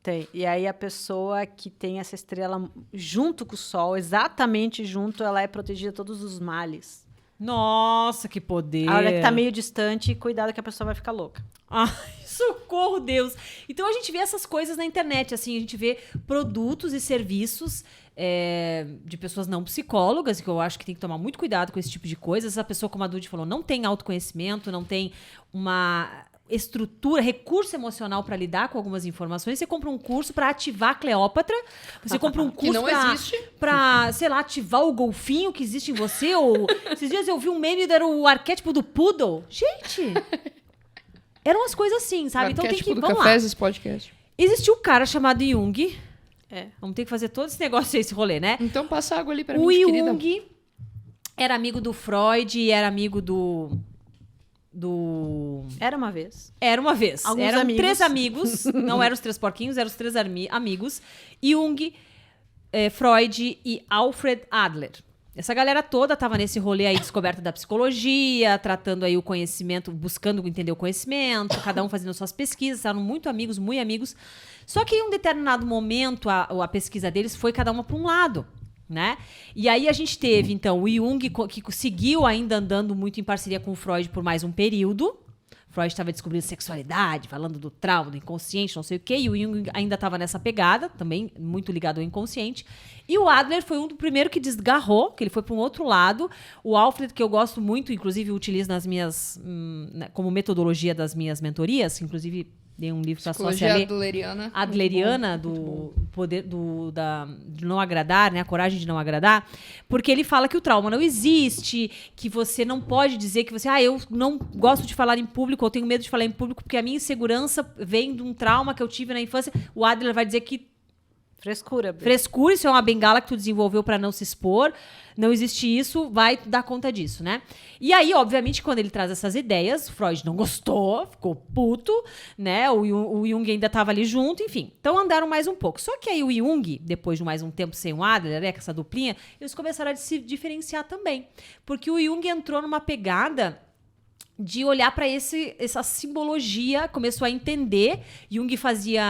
Tem. E aí a pessoa que tem essa estrela junto com o Sol, exatamente junto, ela é protegida de todos os males. Nossa, que poder. A hora que tá meio distante, cuidado que a pessoa vai ficar louca. Ai, socorro, Deus. Então a gente vê essas coisas na internet, assim, a gente vê produtos e serviços de pessoas não psicólogas, que eu acho que tem que tomar muito cuidado com esse tipo de coisa. Essa pessoa, como a Dudy falou, não tem autoconhecimento, não tem uma estrutura, recurso emocional para lidar com algumas informações. Você compra um curso para ativar a Cleópatra, você compra um curso para, sei lá, ativar o golfinho que existe em você, ou esses dias eu vi um meme, era o arquétipo do poodle. Gente, eram as coisas assim, sabe? Então tem que, vamos lá. Esse podcast. Existiu um cara chamado Jung. Vamos ter que fazer todo esse negócio, esse rolê, né? Então passa água ali pra mim, O querida. Jung era amigo do Freud e era amigo do... Era uma vez. Era uma vez. Alguns eram amigos. 3 amigos. Não eram os 3 porquinhos, eram os 3 amigos. Jung, Freud e Alfred Adler. Essa galera toda tava nesse rolê aí, descoberta da psicologia, tratando aí o conhecimento, buscando entender o conhecimento, cada um fazendo suas pesquisas, estavam muito amigos. Só que em um determinado momento, a pesquisa deles foi cada uma para um lado. Né? E aí a gente teve, então, o Jung, que seguiu ainda andando muito em parceria com o Freud por mais um período. Freud estava descobrindo sexualidade, falando do trauma, do inconsciente, não sei o quê, e o Jung ainda estava nessa pegada, também muito ligado ao inconsciente. E o Adler foi um do primeiro que desgarrou, que ele foi para um outro lado. O Alfred, que eu gosto muito, inclusive utilizo nas minhas, como metodologia das minhas mentorias, inclusive dei um livro para a sócia ler. Adleriana, do poder de não agradar, né? A coragem de não agradar. Porque ele fala que o trauma não existe, que você não pode dizer que você... eu não gosto de falar em público, eu tenho medo de falar em público porque a minha insegurança vem de um trauma que eu tive na infância. O Adler vai dizer que Frescura. Frescura, isso é uma bengala que tu desenvolveu para não se expor. Não existe isso, vai dar conta disso, né? E aí, obviamente, quando ele traz essas ideias, Freud não gostou, ficou puto, né? O Jung ainda estava ali junto, enfim. Então andaram mais um pouco. Só que aí o Jung, depois de mais um tempo sem o Adler, né, com essa duplinha, eles começaram a se diferenciar também. Porque o Jung entrou numa pegada de olhar para essa simbologia, começou a entender. Jung fazia,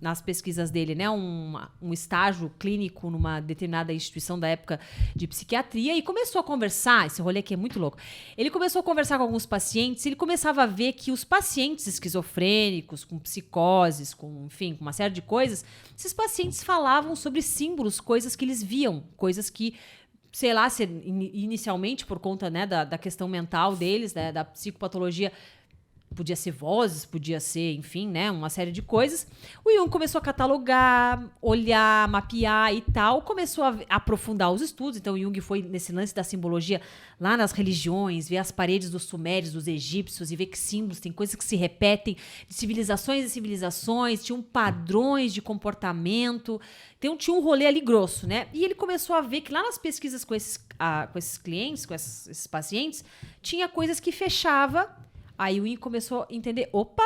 nas pesquisas dele, né, um estágio clínico numa determinada instituição da época de psiquiatria e começou a conversar, esse rolê aqui é muito louco, ele começou a conversar com alguns pacientes e ele começava a ver que os pacientes esquizofrênicos, com psicoses, com, enfim, com uma série de coisas, esses pacientes falavam sobre símbolos, coisas que eles viam, coisas que sei lá, se inicialmente por conta, né, da questão mental deles, né, da psicopatologia, podia ser vozes, podia ser, enfim, né, uma série de coisas. O Jung começou a catalogar, olhar, mapear e tal, começou a aprofundar os estudos. Então o Jung foi nesse lance da simbologia lá nas religiões, ver as paredes dos sumérios, dos egípcios e ver que símbolos, tem coisas que se repetem de civilizações e civilizações, tinham padrões de comportamento, então tinha um rolê ali grosso, né? E ele começou a ver que lá nas pesquisas com esses clientes, com esses pacientes, tinha coisas que fechava. Aí o Jung começou a entender, opa,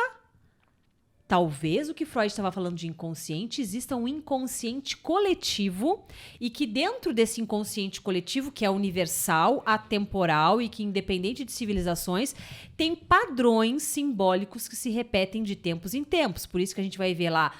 talvez o que Freud estava falando de inconsciente, exista um inconsciente coletivo e que dentro desse inconsciente coletivo, que é universal, atemporal e que independente de civilizações, tem padrões simbólicos que se repetem de tempos em tempos. Por isso que a gente vai ver lá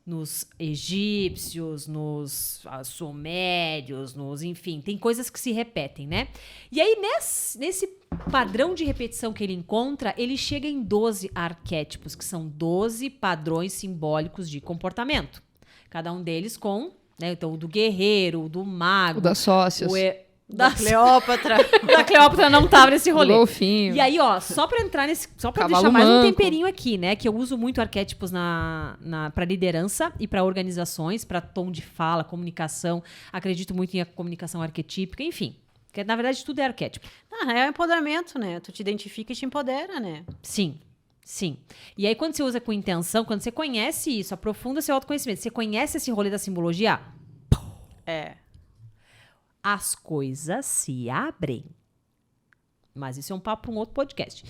nos egípcios, nos sumérios, enfim, tem coisas que se repetem, né? E aí, nesse padrão de repetição que ele encontra, ele chega em 12 arquétipos, que são 12 padrões simbólicos de comportamento. Cada um deles com, né, então, o do guerreiro, o do mago. O das sócias. Da Cleópatra. Da Cleópatra não tava nesse rolê. Do golfinho. E aí, ó, só pra entrar nesse... Só pra Cavalo deixar mais um manco. temperinho aqui, né? Que eu uso muito arquétipos pra liderança e pra organizações, pra tom de fala, comunicação. Acredito muito em comunicação arquetípica, enfim. Porque, na verdade, tudo é arquétipo. É o empoderamento, né? Tu te identifica e te empodera, né? Sim. Sim. E aí, quando você usa com intenção, quando você conhece isso, aprofunda seu autoconhecimento, você conhece esse rolê da simbologia... as coisas se abrem. Mas isso é um papo para um outro podcast.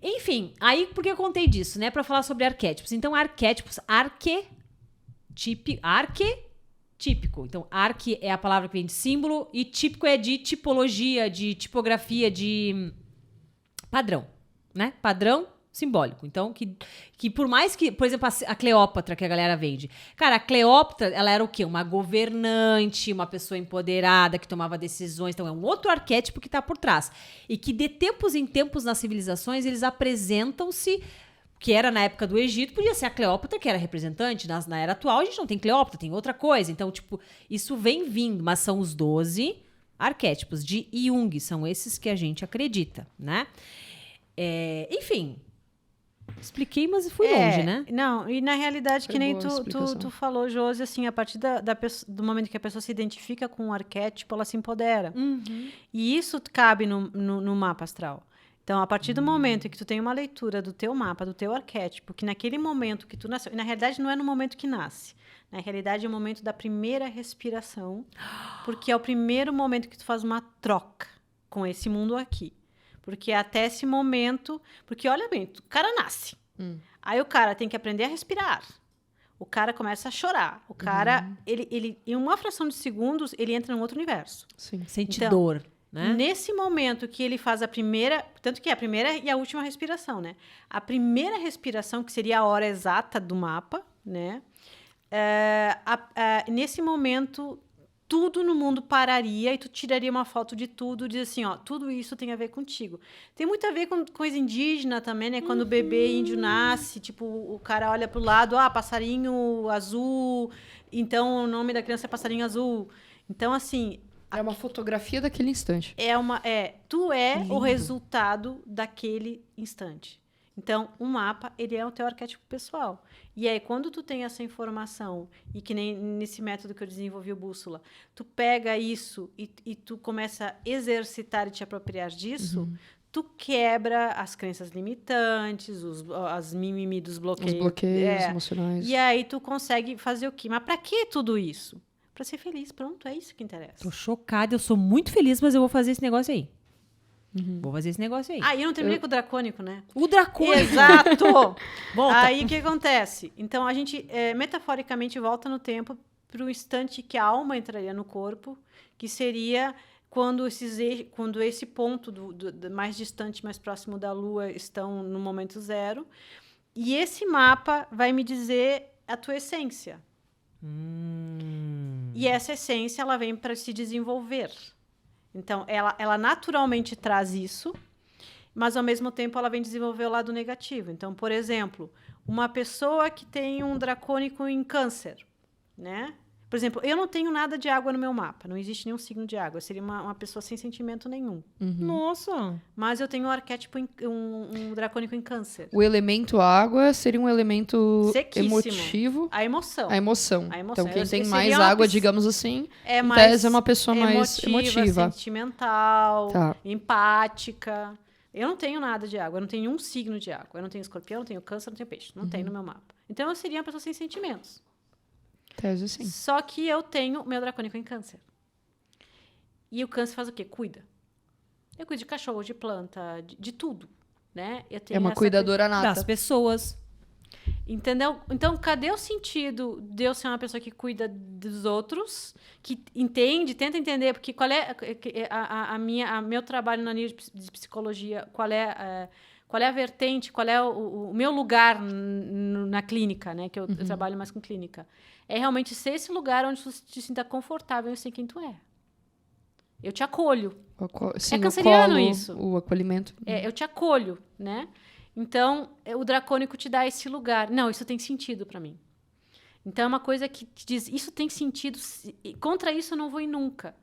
Enfim, aí por que eu contei disso, né? Para falar sobre arquétipos. Então, arquétipos, arquetípico. Então, arque é a palavra que vem de símbolo e típico é de tipologia, de tipografia, de padrão, né? Padrão simbólico. Então, que por mais que, por exemplo, a Cleópatra que a galera vende. Cara, a Cleópatra, ela era o quê? Uma governante, uma pessoa empoderada que tomava decisões. Então, é um outro arquétipo que tá por trás. E que de tempos em tempos nas civilizações, eles apresentam-se, que era na época do Egito, podia ser a Cleópatra, que era representante. Na era atual, a gente não tem Cleópatra, tem outra coisa. Então, tipo, isso vem vindo, mas são os 12 arquétipos de Jung. São esses que a gente acredita, né? Enfim... Expliquei, mas fui longe, né? Não, e na realidade, Foi que nem boa a explicação. tu falou, Josi, assim, a partir do momento que a pessoa se identifica com um arquétipo, ela se empodera. E isso cabe no mapa astral. Então, a partir do momento em que tu tem uma leitura do teu mapa, do teu arquétipo, que naquele momento que tu nasceu, e na realidade não é no momento que nasce, na realidade é o momento da primeira respiração, porque é o primeiro momento que tu faz uma troca com esse mundo aqui. Porque até esse momento... Porque, olha bem, o cara nasce. Aí o cara tem que aprender a respirar. O cara começa a chorar. O cara, ele em uma fração de segundos, ele entra num outro universo. Sim. Sente Então, dor, né? Nesse momento que ele faz a primeira... Tanto que é a primeira e a última respiração, né? A primeira respiração, que seria a hora exata do mapa, né? Nesse momento... Tudo no mundo pararia e tu tiraria uma foto de tudo, diz assim, ó, tudo isso tem a ver contigo. Tem muito a ver com coisa indígena também, né? Quando o bebê índio nasce, tipo, o cara olha pro lado, passarinho azul, então o nome da criança é passarinho azul. Então, assim... É uma fotografia daquele instante. Tu é Lindo. o resultado daquele instante. Então, o mapa, ele é o teu arquétipo pessoal. E aí, quando tu tem essa informação, e que nem nesse método que eu desenvolvi, o Bússola, tu pega isso e tu começa a exercitar e te apropriar disso, tu quebra as crenças limitantes, as mimimi dos bloqueios. Os bloqueios emocionais. E aí, tu consegue fazer o quê? Mas pra que tudo isso? Pra ser feliz, pronto, é isso que interessa. Tô chocada, eu sou muito feliz, mas eu vou fazer esse negócio aí. Vou fazer esse negócio aí. Ah, e eu não terminei com o dracônico, né? O dracônico. Exato! Volta. Aí, o que acontece? Então, a gente, metaforicamente, volta no tempo para o instante que a alma entraria no corpo, que seria quando esse ponto do mais distante, mais próximo da Lua, estão no momento zero. E esse mapa vai me dizer a tua essência. E essa essência, ela vem para se desenvolver. Então, ela naturalmente traz isso, mas, ao mesmo tempo, ela vem desenvolver o lado negativo. Então, por exemplo, uma pessoa que tem um dracônico em câncer, né? Por exemplo, eu não tenho nada de água no meu mapa. Não existe nenhum signo de água. Eu seria uma pessoa sem sentimento nenhum. Nossa. Mas eu tenho um arquétipo, um dracônico em câncer. O elemento água seria um elemento Sequíssimo. emotivo. A emoção. A emoção. A emoção. Então, quem Eu tem seria mais uma água, pessoa- digamos assim, É em mais tese é uma pessoa mais emotiva. sentimental, Tá. empática. Eu não tenho nada de água, eu não tenho um signo de água. Eu não tenho escorpião, não tenho câncer, não tenho peixe. Não tem no meu mapa. Então, eu seria uma pessoa sem sentimentos. Tese sim. Só que eu tenho meu dracônico em câncer. E o câncer faz o quê? Cuida. Eu cuido de cachorro, de planta, de tudo, né? Eu tenho É uma essa cuidadora Das nata. pessoas. Entendeu? Então, cadê o sentido de eu ser uma pessoa que cuida dos outros, que entende, tenta entender, porque qual é meu trabalho na linha de psicologia, qual é a vertente, qual é o meu lugar na clínica, né? Que eu trabalho mais com clínica. É realmente ser esse lugar onde tu te sinta confortável em ser quem tu é. Eu te acolho. Sim, canceriano o colo, isso. o acolhimento. Eu te acolho, né? Então, o dracônico te dá esse lugar. Não, isso tem sentido para mim. Então, é uma coisa que te diz, isso tem sentido, contra isso eu não vou ir nunca.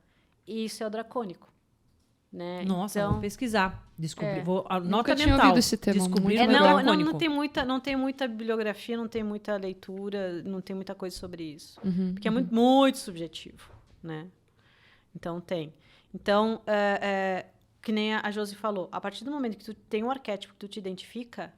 E isso é o dracônico. Né? Nossa, então, vou pesquisar. Descobrir. Nota Nunca tinha mental. ouvido esse termo, Descobrir muito o meu legal. dracônico. não tem muita bibliografia, não tem muita leitura, não tem muita coisa sobre isso. Uhum, Porque é muito, muito subjetivo, né? Então, tem. Então, que nem a Josi falou, a partir do momento que tu tem um arquétipo que tu te identifica,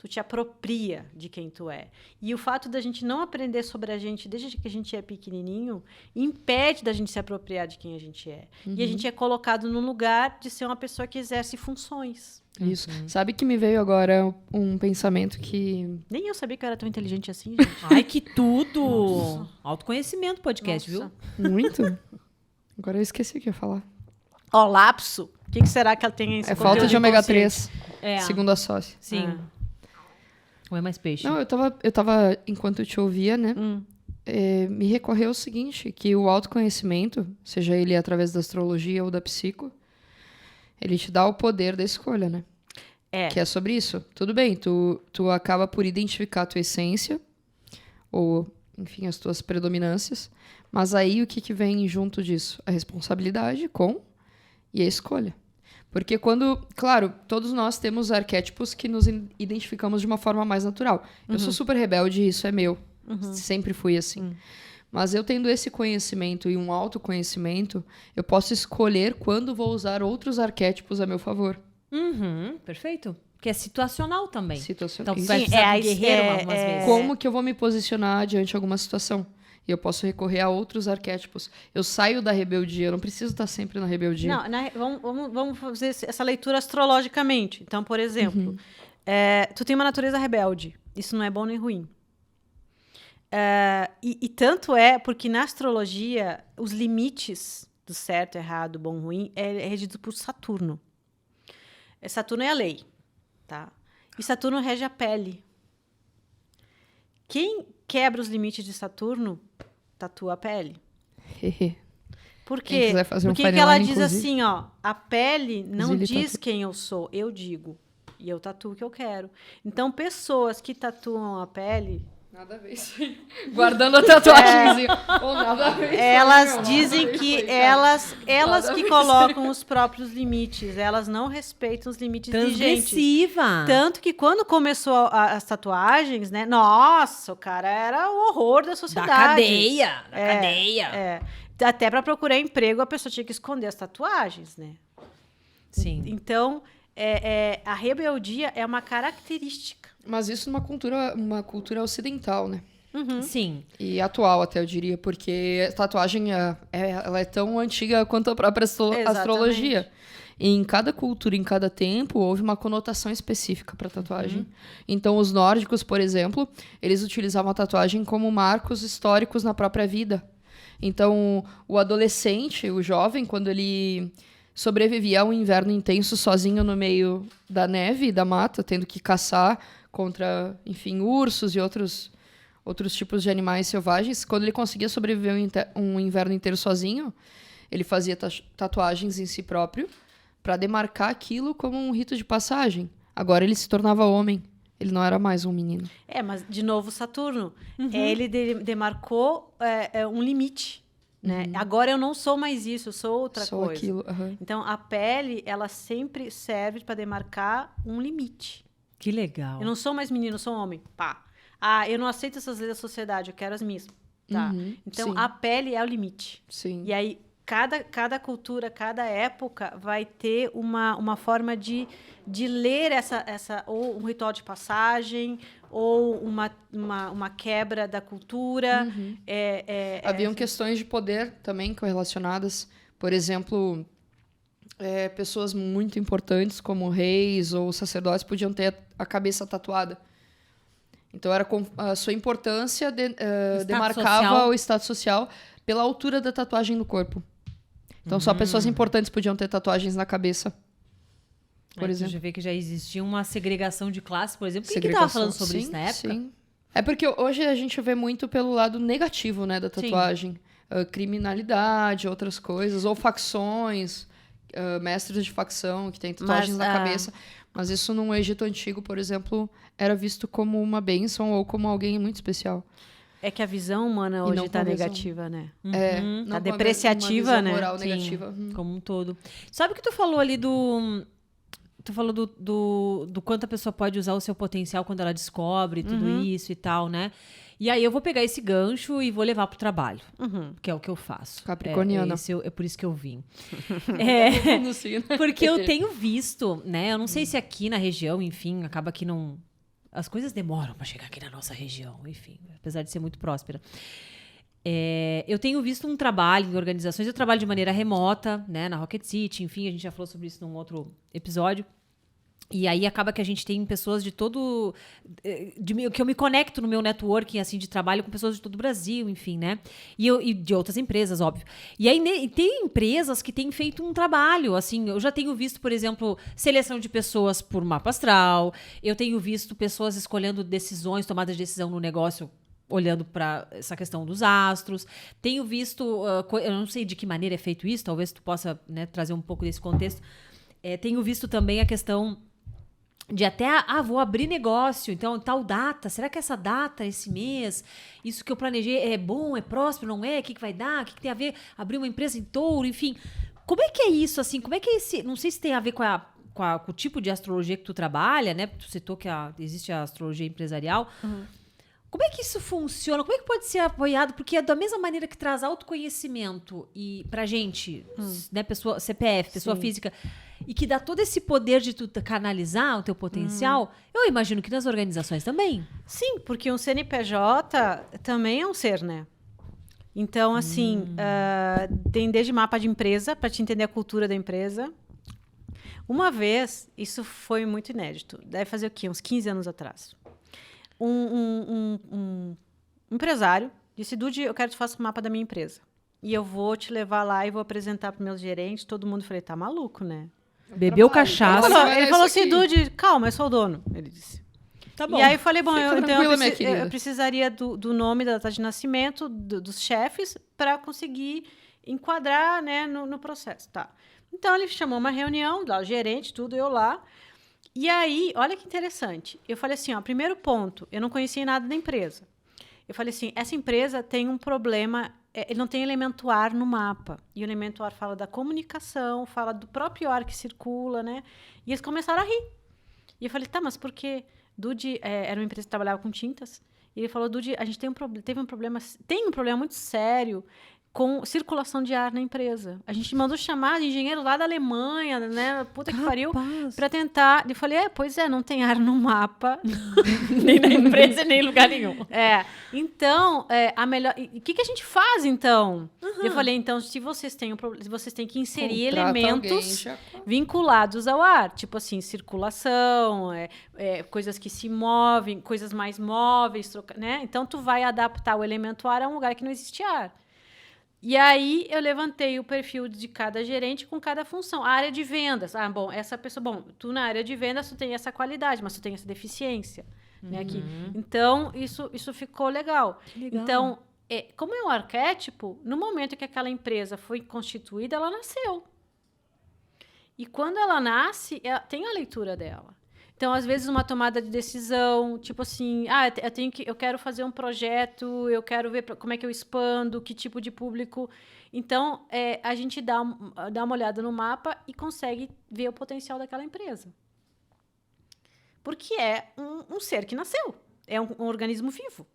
tu te apropria de quem tu é. E o fato da gente não aprender sobre a gente desde que a gente é pequenininho impede da gente se apropriar de quem a gente é. E a gente é colocado no lugar de ser uma pessoa que exerce funções. Isso. Sabe que me veio agora um pensamento que... Nem eu sabia que eu era tão inteligente assim, gente. Ai, que tudo! Nossa. Autoconhecimento podcast, Nossa. viu? Muito. Agora eu esqueci o que eu ia falar. Ó, lapso. O que será que ela tem? É falta de ômega 3, É. segundo a sócia. Sim. Ou é mais peixe? Não, eu tava enquanto eu te ouvia, né? Me recorreu o seguinte, que o autoconhecimento, seja ele através da astrologia ou da psico, ele te dá o poder da escolha, né? Que é sobre isso. Tudo bem, tu acaba por identificar a tua essência, ou, enfim, as tuas predominâncias, mas aí o que vem junto disso? A responsabilidade com e a escolha. Porque claro, todos nós temos arquétipos que nos identificamos de uma forma mais natural. Eu sou super rebelde e isso é meu. Sempre fui assim. Mas eu tendo esse conhecimento e um autoconhecimento, eu posso escolher quando vou usar outros arquétipos a meu favor. Perfeito. Que é situacional também. Situacional. Então, Isso. vai precisar do guerreiro algumas vezes. Como que eu vou me posicionar diante de alguma situação? E eu posso recorrer a outros arquétipos. Eu saio da rebeldia, eu não preciso estar sempre na rebeldia. Não, vamos fazer essa leitura astrologicamente. Então, por exemplo, tu tem uma natureza rebelde. Isso não é bom nem ruim. E tanto é porque na astrologia, os limites do certo, errado, bom, ruim, é regido por Saturno. Saturno é a lei, tá? E Saturno rege a pele. Quem quebra os limites de Saturno, tatua a pele. Por quê? Quem quiser fazer Porque um que ela inclusive, diz assim, ó, a pele não Zilli diz tatu. quem eu sou, eu digo. E eu tatuo o que eu quero. Então, pessoas que tatuam a pele, Nada a ver isso aí. Guardando a tatuagemzinha. Ou nada a ver isso aí, elas meu, dizem nada a ver que isso aí, cara. elas Nada a que ver colocam os próprios limites. Elas não respeitam os limites de gente. Transgressiva. Tanto que quando começou as tatuagens, né? Nossa, o cara era o horror da Da sociedade. cadeia. Da cadeia. Até para procurar emprego, a pessoa tinha que esconder as tatuagens, né? Sim. Então, a rebeldia é uma característica. Mas isso numa uma cultura ocidental, né? Sim. E atual até, eu diria, porque a tatuagem ela é tão antiga quanto a própria astrologia. E em cada cultura, em cada tempo, houve uma conotação específica para tatuagem. Então, os nórdicos, por exemplo, eles utilizavam a tatuagem como marcos históricos na própria vida. Então, o adolescente, o jovem, quando ele sobrevivia a um inverno intenso sozinho no meio da neve e da mata, tendo que caçar contra, enfim, ursos e outros tipos de animais selvagens, quando ele conseguia sobreviver um inverno inteiro sozinho, ele fazia tatuagens em si próprio para demarcar aquilo como um rito de passagem. Agora ele se tornava homem. Ele não era mais um menino. Mas, de novo, Saturno. Ele demarcou um limite. Né? Agora eu não sou mais isso, eu sou outra coisa. Aquilo. Então, a pele, ela sempre serve para demarcar um limite. Que legal. Eu não sou mais menino, eu sou homem. Pá. Eu não aceito essas leis da sociedade, eu quero as minhas. Tá? Então, sim. a pele é o limite. Sim. E aí, cada cultura, cada época vai ter uma forma de ler ou um ritual de passagem, ou uma quebra da cultura. Haviam questões de poder também correlacionadas. Por exemplo, pessoas muito importantes, como reis ou sacerdotes, podiam ter a cabeça tatuada. Então, a sua importância demarcava social. o status social pela altura da tatuagem no corpo. Então, só pessoas importantes podiam ter tatuagens na cabeça, por exemplo. Já vê que já existia uma segregação de classe, por exemplo. Quem que estava falando sobre isso na época? Sim. É porque hoje a gente vê muito pelo lado negativo, né, da tatuagem. Criminalidade, outras coisas, ou facções, mestres de facção que têm tatuagens na cabeça. Mas isso num Egito Antigo, por exemplo, era visto como uma bênção ou como alguém muito especial. É que a visão humana hoje está negativa, né? Tá depreciativa, uma visão né? moral Sim, negativa. como um todo. Sabe o que tu falou ali Tu falou do quanto a pessoa pode usar o seu potencial quando ela descobre tudo isso e tal, né? E aí eu vou pegar esse gancho e vou levar pro trabalho, que é o que eu faço. Capricorniana. É por isso que eu vim. No signo. Porque eu tenho visto, né? Eu não sei se aqui na região, enfim, acaba que não as coisas demoram para chegar aqui na nossa região, enfim, apesar de ser muito próspera. Eu tenho visto um trabalho em organizações, eu trabalho de maneira remota, né, na Rocket City, enfim, a gente já falou sobre isso num outro episódio. E aí acaba que a gente tem pessoas de todo... que eu me conecto no meu networking, assim, de trabalho com pessoas de todo o Brasil, enfim, né? E de outras empresas, óbvio. E aí tem empresas que têm feito um trabalho, assim, eu já tenho visto, por exemplo, seleção de pessoas por mapa astral, eu tenho visto pessoas escolhendo decisões, tomadas de decisão no negócio, olhando para essa questão dos astros. Tenho visto, eu não sei de que maneira é feito isso, talvez tu possa, né, trazer um pouco desse contexto. Tenho visto também a questão de até, vou abrir negócio, então tal data, será que essa data, esse mês, isso que eu planejei é bom, é próspero, não é? O que vai dar? O que tem a ver? Abrir uma empresa em touro, enfim. Como é que é isso, assim? Como é que é esse... Não sei se tem a ver com o tipo de astrologia que tu trabalha, né? Tu citou que existe a astrologia empresarial. Uhum. Como é que isso funciona? Como é que pode ser apoiado? Porque é da mesma maneira que traz autoconhecimento e pra gente, né, pessoa, CPF, pessoa física, e que dá todo esse poder de tu canalizar o teu potencial, eu imagino que nas organizações também. Sim, porque um CNPJ também é um ser, né? Então, assim, tem desde mapa de empresa, para te entender a cultura da empresa. Uma vez, isso foi muito inédito, deve fazer o quê? Uns 15 anos atrás. Um empresário disse, Dudy, eu quero que tu faça o mapa da minha empresa. E eu vou te levar lá e vou apresentar para meus gerentes. Todo mundo, falei, tá maluco, né? Bebeu cachaça. Ele falou assim, Dudy, calma, eu sou o dono. Ele disse. Tá bom. E aí eu falei, bom, eu precisaria do nome, da data de nascimento, dos chefes, para conseguir enquadrar, né, no processo. Tá. Então, ele chamou uma reunião, lá, o gerente, tudo, eu lá. E aí, olha que interessante. Eu falei assim, primeiro ponto, eu não conhecia nada da empresa. Eu falei assim, essa empresa tem um problema, ele não tem elemento ar no mapa. E o elemento ar fala da comunicação, fala do próprio ar que circula, né? E eles começaram a rir. E eu falei, tá, mas por quê? Dudy era uma empresa que trabalhava com tintas. E ele falou, Dudy, a gente tem um problema muito sério com circulação de ar na empresa. A gente mandou chamar de engenheiro lá da Alemanha, né? Puta que pariu, para tentar. E eu falei, pois é, não tem ar no mapa. Nem na empresa, nem em lugar nenhum. Então, a melhor... O que a gente faz, então? Eu falei, então, se vocês têm vocês têm que inserir elementos vinculados ao ar. Tipo assim, circulação, coisas que se movem, coisas mais móveis, né? Então, tu vai adaptar o elemento ar a um lugar que não existe ar. E aí, eu levantei o perfil de cada gerente com cada função. A área de vendas. Essa pessoa... tu na área de vendas, tu tem essa qualidade, mas tu tem essa deficiência. Né, aqui. Então, isso ficou legal. Então, como é um arquétipo, no momento que aquela empresa foi constituída, ela nasceu. E quando ela nasce, tem a leitura dela. Então, às vezes, uma tomada de decisão, tipo assim, eu quero fazer um projeto, eu quero ver como é que eu expando, que tipo de público. Então, a gente dá uma olhada no mapa e consegue ver o potencial daquela empresa. Porque é um ser que nasceu. É um organismo vivo.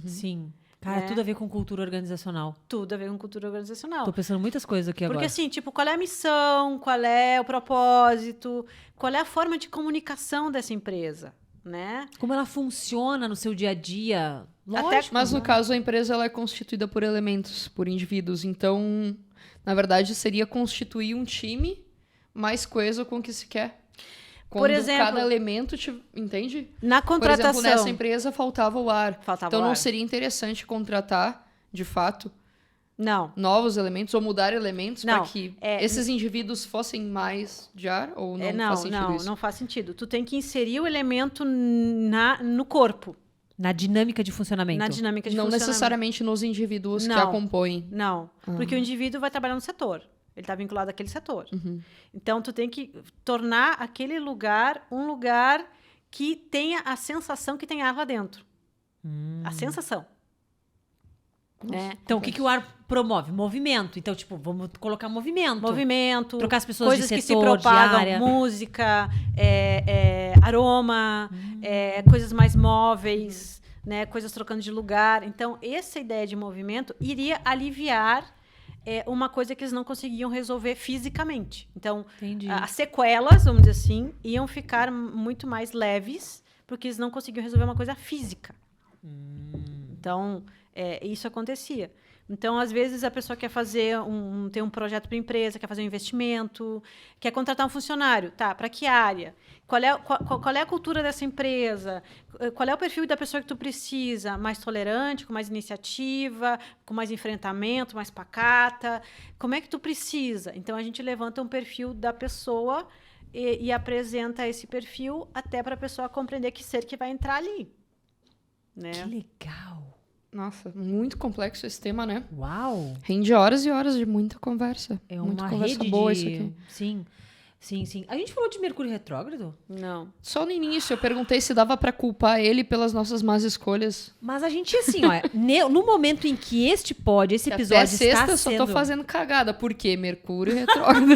Sim. Cara, tudo a ver com cultura organizacional. Tudo a ver com cultura organizacional. Tô pensando muitas coisas aqui agora. Porque assim, tipo, qual é a missão, qual é o propósito, qual é a forma de comunicação dessa empresa, né? Como ela funciona no seu dia a dia. Lógico, mas no caso a empresa ela é constituída por elementos, por indivíduos. Então, na verdade, seria constituir um time mais coeso com o que se quer. Quando por exemplo, cada elemento, entende? Na contratação. Por exemplo, nessa empresa faltava o ar. Então não ar. seria interessante contratar, de fato, novos elementos ou mudar elementos para que esses indivíduos fossem mais de ar? Ou não faz sentido isso? Não faz sentido. Tu tem que inserir o elemento no corpo. Na dinâmica de funcionamento. Não necessariamente nos indivíduos que a compõem. Não, porque o indivíduo vai trabalhar no setor. Ele está vinculado àquele setor. Então, tu tem que tornar aquele lugar um lugar que tenha a sensação que tem ar lá dentro. A sensação. Então, o que o ar promove? Movimento. Então, tipo, vamos colocar movimento. Movimento. Trocar as pessoas coisas de setor, que se propagam, de área. Música, aroma, coisas mais móveis, né? Coisas trocando de lugar. Então, essa ideia de movimento iria aliviar uma coisa que eles não conseguiam resolver fisicamente. Então, as sequelas, vamos dizer assim, iam ficar muito mais leves, porque eles não conseguiam resolver uma coisa física. Então, isso acontecia. Então, às vezes, a pessoa quer fazer ter um projeto para a empresa, quer fazer um investimento, quer contratar um funcionário. Tá, para que área? Qual é a cultura dessa empresa? Qual é o perfil da pessoa que tu precisa? Mais tolerante, com mais iniciativa, com mais enfrentamento, mais pacata? Como é que tu precisa? Então, a gente levanta um perfil da pessoa e apresenta esse perfil até para a pessoa compreender que ser que vai entrar ali. Né? Que legal. Nossa, muito complexo esse tema, né? Uau. Rende horas e horas de muita conversa. É muita uma conversa rede boa de... isso aqui. Sim. A gente falou de Mercúrio retrógrado? Não. Só no início eu perguntei se dava pra culpar ele pelas nossas más escolhas. Mas a gente, assim, ó, no momento em que esse episódio Até sexta eu está só tô fazendo cagada. Por quê? Mercúrio retrógrado.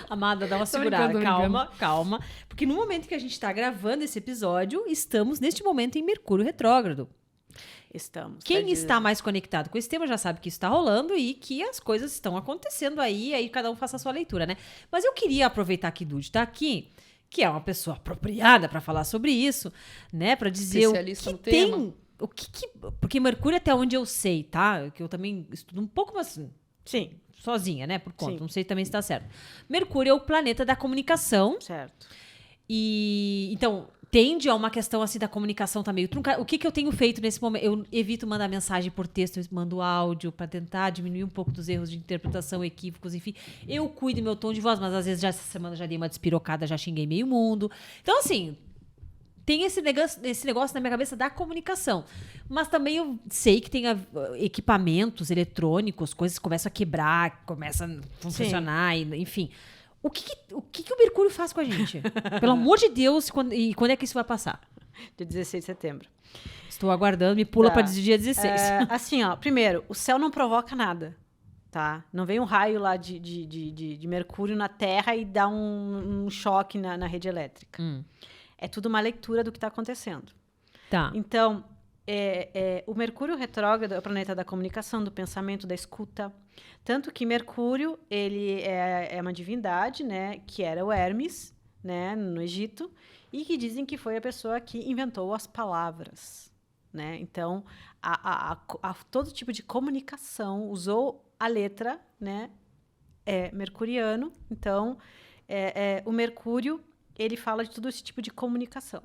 Amada, dá uma Tô segurada. brincando. Calma. Porque no momento que a gente está gravando esse episódio, estamos, neste momento, em Mercúrio retrógrado. Estamos. Quem está mais conectado com esse tema já sabe que isso está rolando e que as coisas estão acontecendo aí cada um faça a sua leitura, né? Mas eu queria aproveitar que Dude está aqui, que é uma pessoa apropriada para falar sobre isso, né? Para dizer Especialista o que no tema. porque Mercúrio, até onde eu sei, tá? Que eu também estudo um pouco, mas Sim, sozinha, né? Por conta, Sim. não sei também se está certo. Mercúrio é o planeta da comunicação. certo. E então tende a uma questão assim da comunicação tá meio truncada. O que eu tenho feito nesse momento? Eu evito mandar mensagem por texto, eu mando áudio para tentar diminuir um pouco dos erros de interpretação, equívocos, enfim. Eu cuido do meu tom de voz, mas às vezes essa semana já dei uma despirocada, já xinguei meio mundo. Então assim, tem esse negócio na minha cabeça da comunicação. Mas também eu sei que tem equipamentos eletrônicos, coisas começam a quebrar, começam a não funcionar, enfim. O que o Mercúrio faz com a gente? Pelo amor de Deus, quando é que isso vai passar? Dia 16 de setembro. Estou aguardando, me pula Tá. para dia 16. Assim, ó, primeiro, o céu não provoca nada, tá? Não vem um raio lá de Mercúrio na Terra e dá um choque na rede elétrica. É tudo uma leitura do que está acontecendo. Tá. Então, o Mercúrio retrógrado é o planeta da comunicação, do pensamento, da escuta. Tanto que Mercúrio, ele é uma divindade, né? Que era o Hermes, né? No Egito. E que dizem que foi a pessoa que inventou as palavras, né? Então, todo tipo de comunicação usou a letra, né? É mercuriano. Então, o Mercúrio, ele fala de todo esse tipo de comunicação.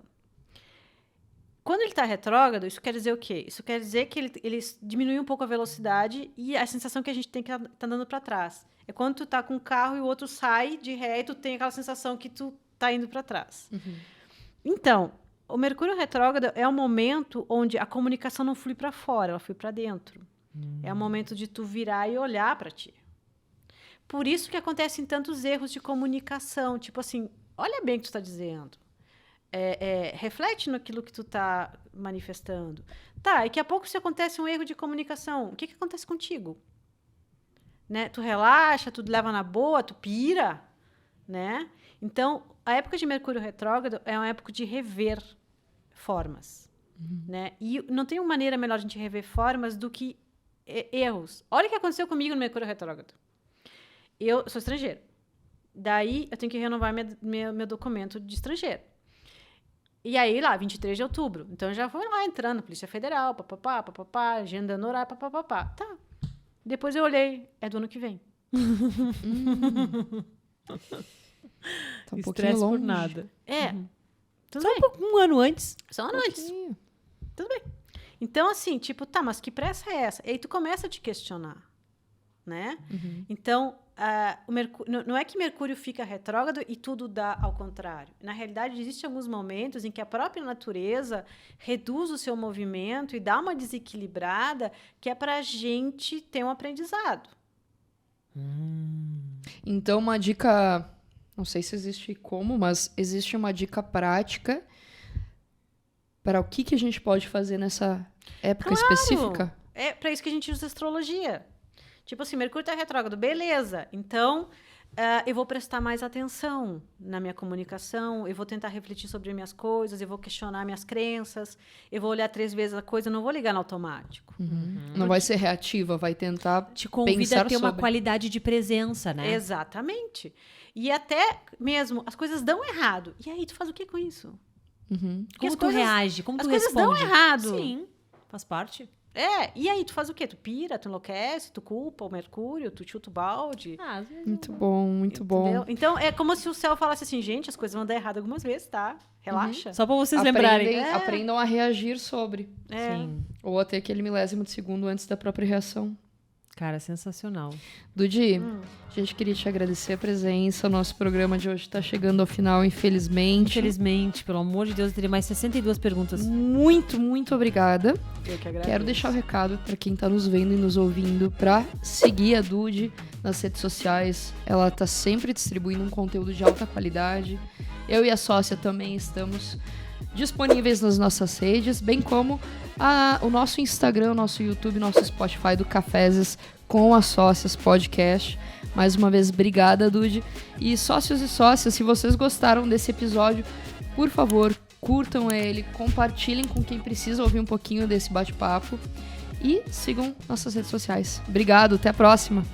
Quando ele está retrógrado, isso quer dizer o quê? Isso quer dizer que ele diminui um pouco a velocidade e a sensação que a gente tem que tá andando para trás. É quando tu tá com um carro e o outro sai de ré e tu tem aquela sensação que tu tá indo para trás. Uhum. Então, o Mercúrio retrógrado é um momento onde a comunicação não flui para fora, ela flui para dentro. É o momento de tu virar e olhar para ti. Por isso que acontecem tantos erros de comunicação. Tipo assim, olha bem o que tu está dizendo. Reflete naquilo que tu está manifestando. Tá, e daqui a pouco se acontece um erro de comunicação, o que acontece contigo? Né? Tu relaxa, tu leva na boa, tu pira, né? Então, a época de Mercúrio retrógrado é uma época de rever formas, né? E não tem uma maneira melhor de a gente rever formas do que erros. Olha o que aconteceu comigo no Mercúrio retrógrado. Eu sou estrangeiro. Daí, eu tenho que renovar meu documento de estrangeiro. E aí, lá, 23 de outubro. Então, eu já fui lá entrando, Polícia Federal, papapá, agendando horário, papapá. Tá. Depois eu olhei, é do ano que vem. Tá um pouquinho Estresse por longe. nada. Tudo Só bem. um ano antes. Só um ano antes. Pouquinho. Tudo bem. Então, assim, tipo, tá, mas que pressa é essa? E aí tu começa a te questionar, né? Então, não é que Mercúrio fica retrógrado e tudo dá ao contrário. Na realidade, existem alguns momentos em que a própria natureza reduz o seu movimento e dá uma desequilibrada que é para a gente ter um aprendizado. Então, uma dica... Não sei se existe como, mas existe uma dica prática para o que a gente pode fazer nessa época específica? É para isso que a gente usa astrologia. Tipo assim, Mercúrio está retrógrado, beleza. Então, eu vou prestar mais atenção na minha comunicação, eu vou tentar refletir sobre minhas coisas, eu vou questionar minhas crenças, eu vou olhar 3 vezes a coisa, não vou ligar no automático. Não vai ser reativa, vai tentar Te convida pensar a ter uma sobre. qualidade de presença, né? Exatamente. E até mesmo, as coisas dão errado. E aí, tu faz o que com isso? Porque Como tu reage? Como as tu coisas responde? dão errado. Sim, faz parte. E aí tu faz o quê? Tu pira, tu enlouquece, tu culpa o Mercúrio, tu chuta o balde. Às vezes Muito bom, muito bom. Entendeu? Então, é como se o céu falasse assim, gente, as coisas vão dar errado algumas vezes, tá? Relaxa. Só pra vocês lembrarem. Aprendam a reagir sobre. Sim. Ou até aquele milésimo de segundo antes da própria reação. Cara, sensacional. Dudi, a gente queria te agradecer a presença. O nosso programa de hoje tá chegando ao final, infelizmente. Infelizmente, pelo amor de Deus, eu teria mais 62 perguntas. Muito, muito obrigada. Eu que agradeço. Quero deixar o recado para quem tá nos vendo e nos ouvindo para seguir a Dude nas redes sociais. Ela tá sempre distribuindo um conteúdo de alta qualidade. Eu e a sócia também estamos disponíveis nas nossas redes, bem como o nosso Instagram, o nosso YouTube, nosso Spotify do Cafézes com as Sócias Podcast. Mais uma vez, obrigada, Dude. E sócios e sócias, se vocês gostaram desse episódio, por favor, curtam ele, compartilhem com quem precisa ouvir um pouquinho desse bate-papo e sigam nossas redes sociais. Obrigado, até a próxima!